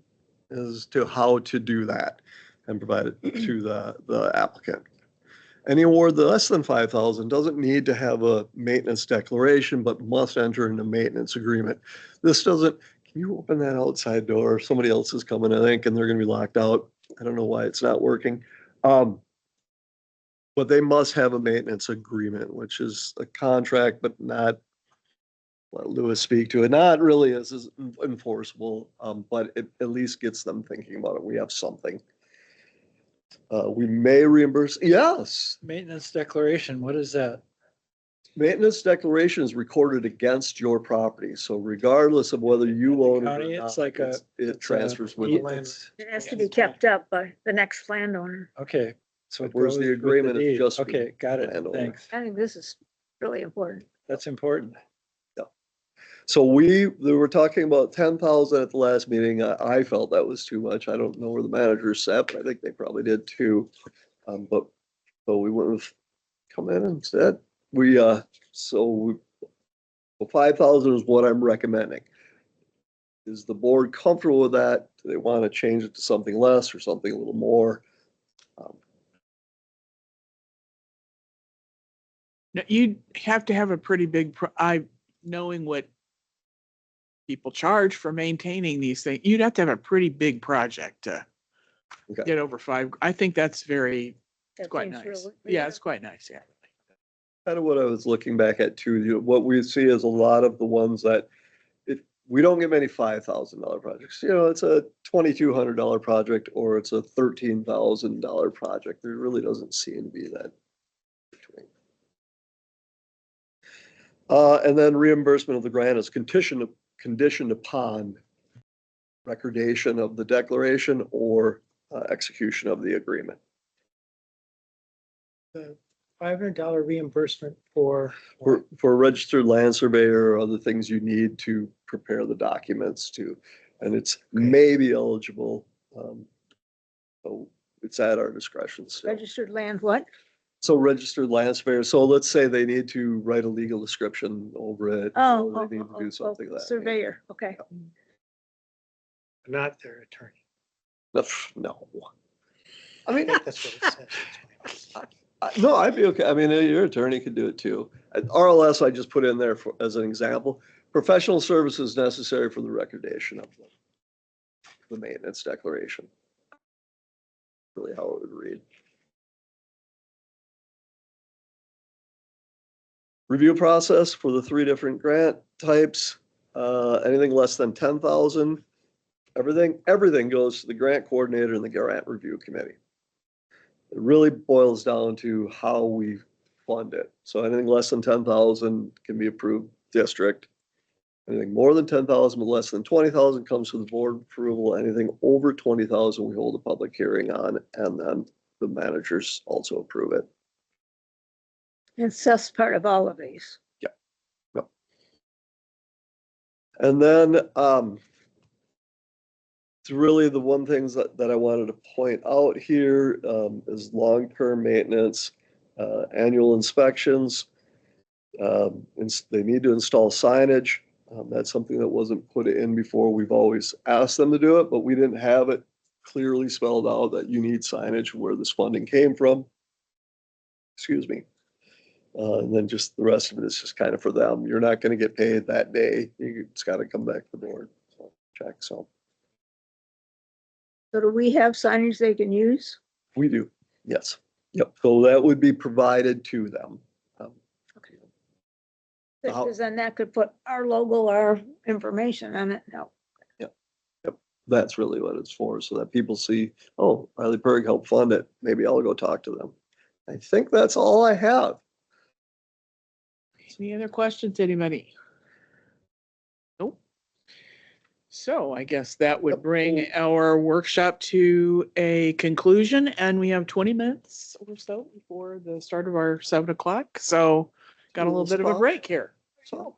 as to how to do that and provide it to the applicant. Any award less than 5,000 doesn't need to have a maintenance declaration, but must enter in a maintenance agreement. This doesn't, can you open that outside door? Somebody else is coming, I think, and they're gonna be locked out. I don't know why it's not working. But they must have a maintenance agreement, which is a contract, but not, let Lewis speak to it, not really as enforceable, but it at least gets them thinking about it. We have something. We may reimburse, yes. Maintenance declaration, what is that? Maintenance declaration is recorded against your property, so regardless of whether you own it County, or not, it's like it transfers with Yeah, it. it's- it has to be kept up by the next landowner. Okay, so it Where's goes the with agreement? It's deed. just with Okay, got it, landowner. thanks. I think this is really important. That's important. So we were talking about 10,000 at the last meeting. I felt that was too much. I don't know where the managers sat, but I think they probably did too. But we wouldn't have come in and said, 5,000 is what I'm recommending. Is the board comfortable with that? Do they want to change it to something less or something a little more? Now, you'd have to have a pretty big, knowing what people charge for maintaining these things, you'd have to have a pretty big project to Okay. get over 5. I think that's That quite seems nice. really- Yeah, it's quite nice, yeah. Kind of what I was looking back at too. What we see is a lot of the ones that we don't get many $5,000 projects. It's a $2,200 project or it's a $13,000 project. There really doesn't seem to be that between. And then reimbursement of the grant is conditioned upon recordation of the declaration or execution of the agreement. The $500 reimbursement for For a registered land surveyor or other things you need to prepare the documents to, and it's maybe eligible. So it's at our discretion still. Registered land, what? So registered land surveyor, so let's say they need to write a legal description over it. Oh, or they need to do something like that. surveyor, okay. not their attorney. No. I mean, That's what it says. No, I'd be okay. I mean, your attorney could do it too. RLS, I just put in there for, as an example, professional services necessary for the recordation of the maintenance declaration. Really how it would read. Review process for the 3 different grant types, anything less than 10,000, everything goes to the grant coordinator and the grant review committee. It really boils down to how we fund it. So anything less than 10,000 can be approved district. Anything more than 10,000 but less than 20,000 comes to the board approval. Anything over 20,000 we hold a public hearing on, and then the managers also approve it. And Seth's part of all of these. And then it's really the one things that I wanted to point out here is long-term maintenance, annual inspections. They need to install signage. That's something that wasn't put in before. We've always asked them to do it, but we didn't have it clearly spelled out that you need signage where this funding came from. Excuse me. And then just the rest of it is just kind of for them. You're not going to get paid that day. It's got to come back to the board. So check. So So do we have signage they can use? we do. Yes. Yep. So that would be provided to them. Because then that could put our logo, our information on it. No. That's really what it's for, so that people see, oh, Riley Berg helped fund it. Maybe I'll go talk to them. I think that's all I have. Any other questions, anybody? Nope. So I guess that would bring our workshop to a conclusion, and we have 20 minutes or so before the start of our 7 o'clock. So got a little bit of a break here. So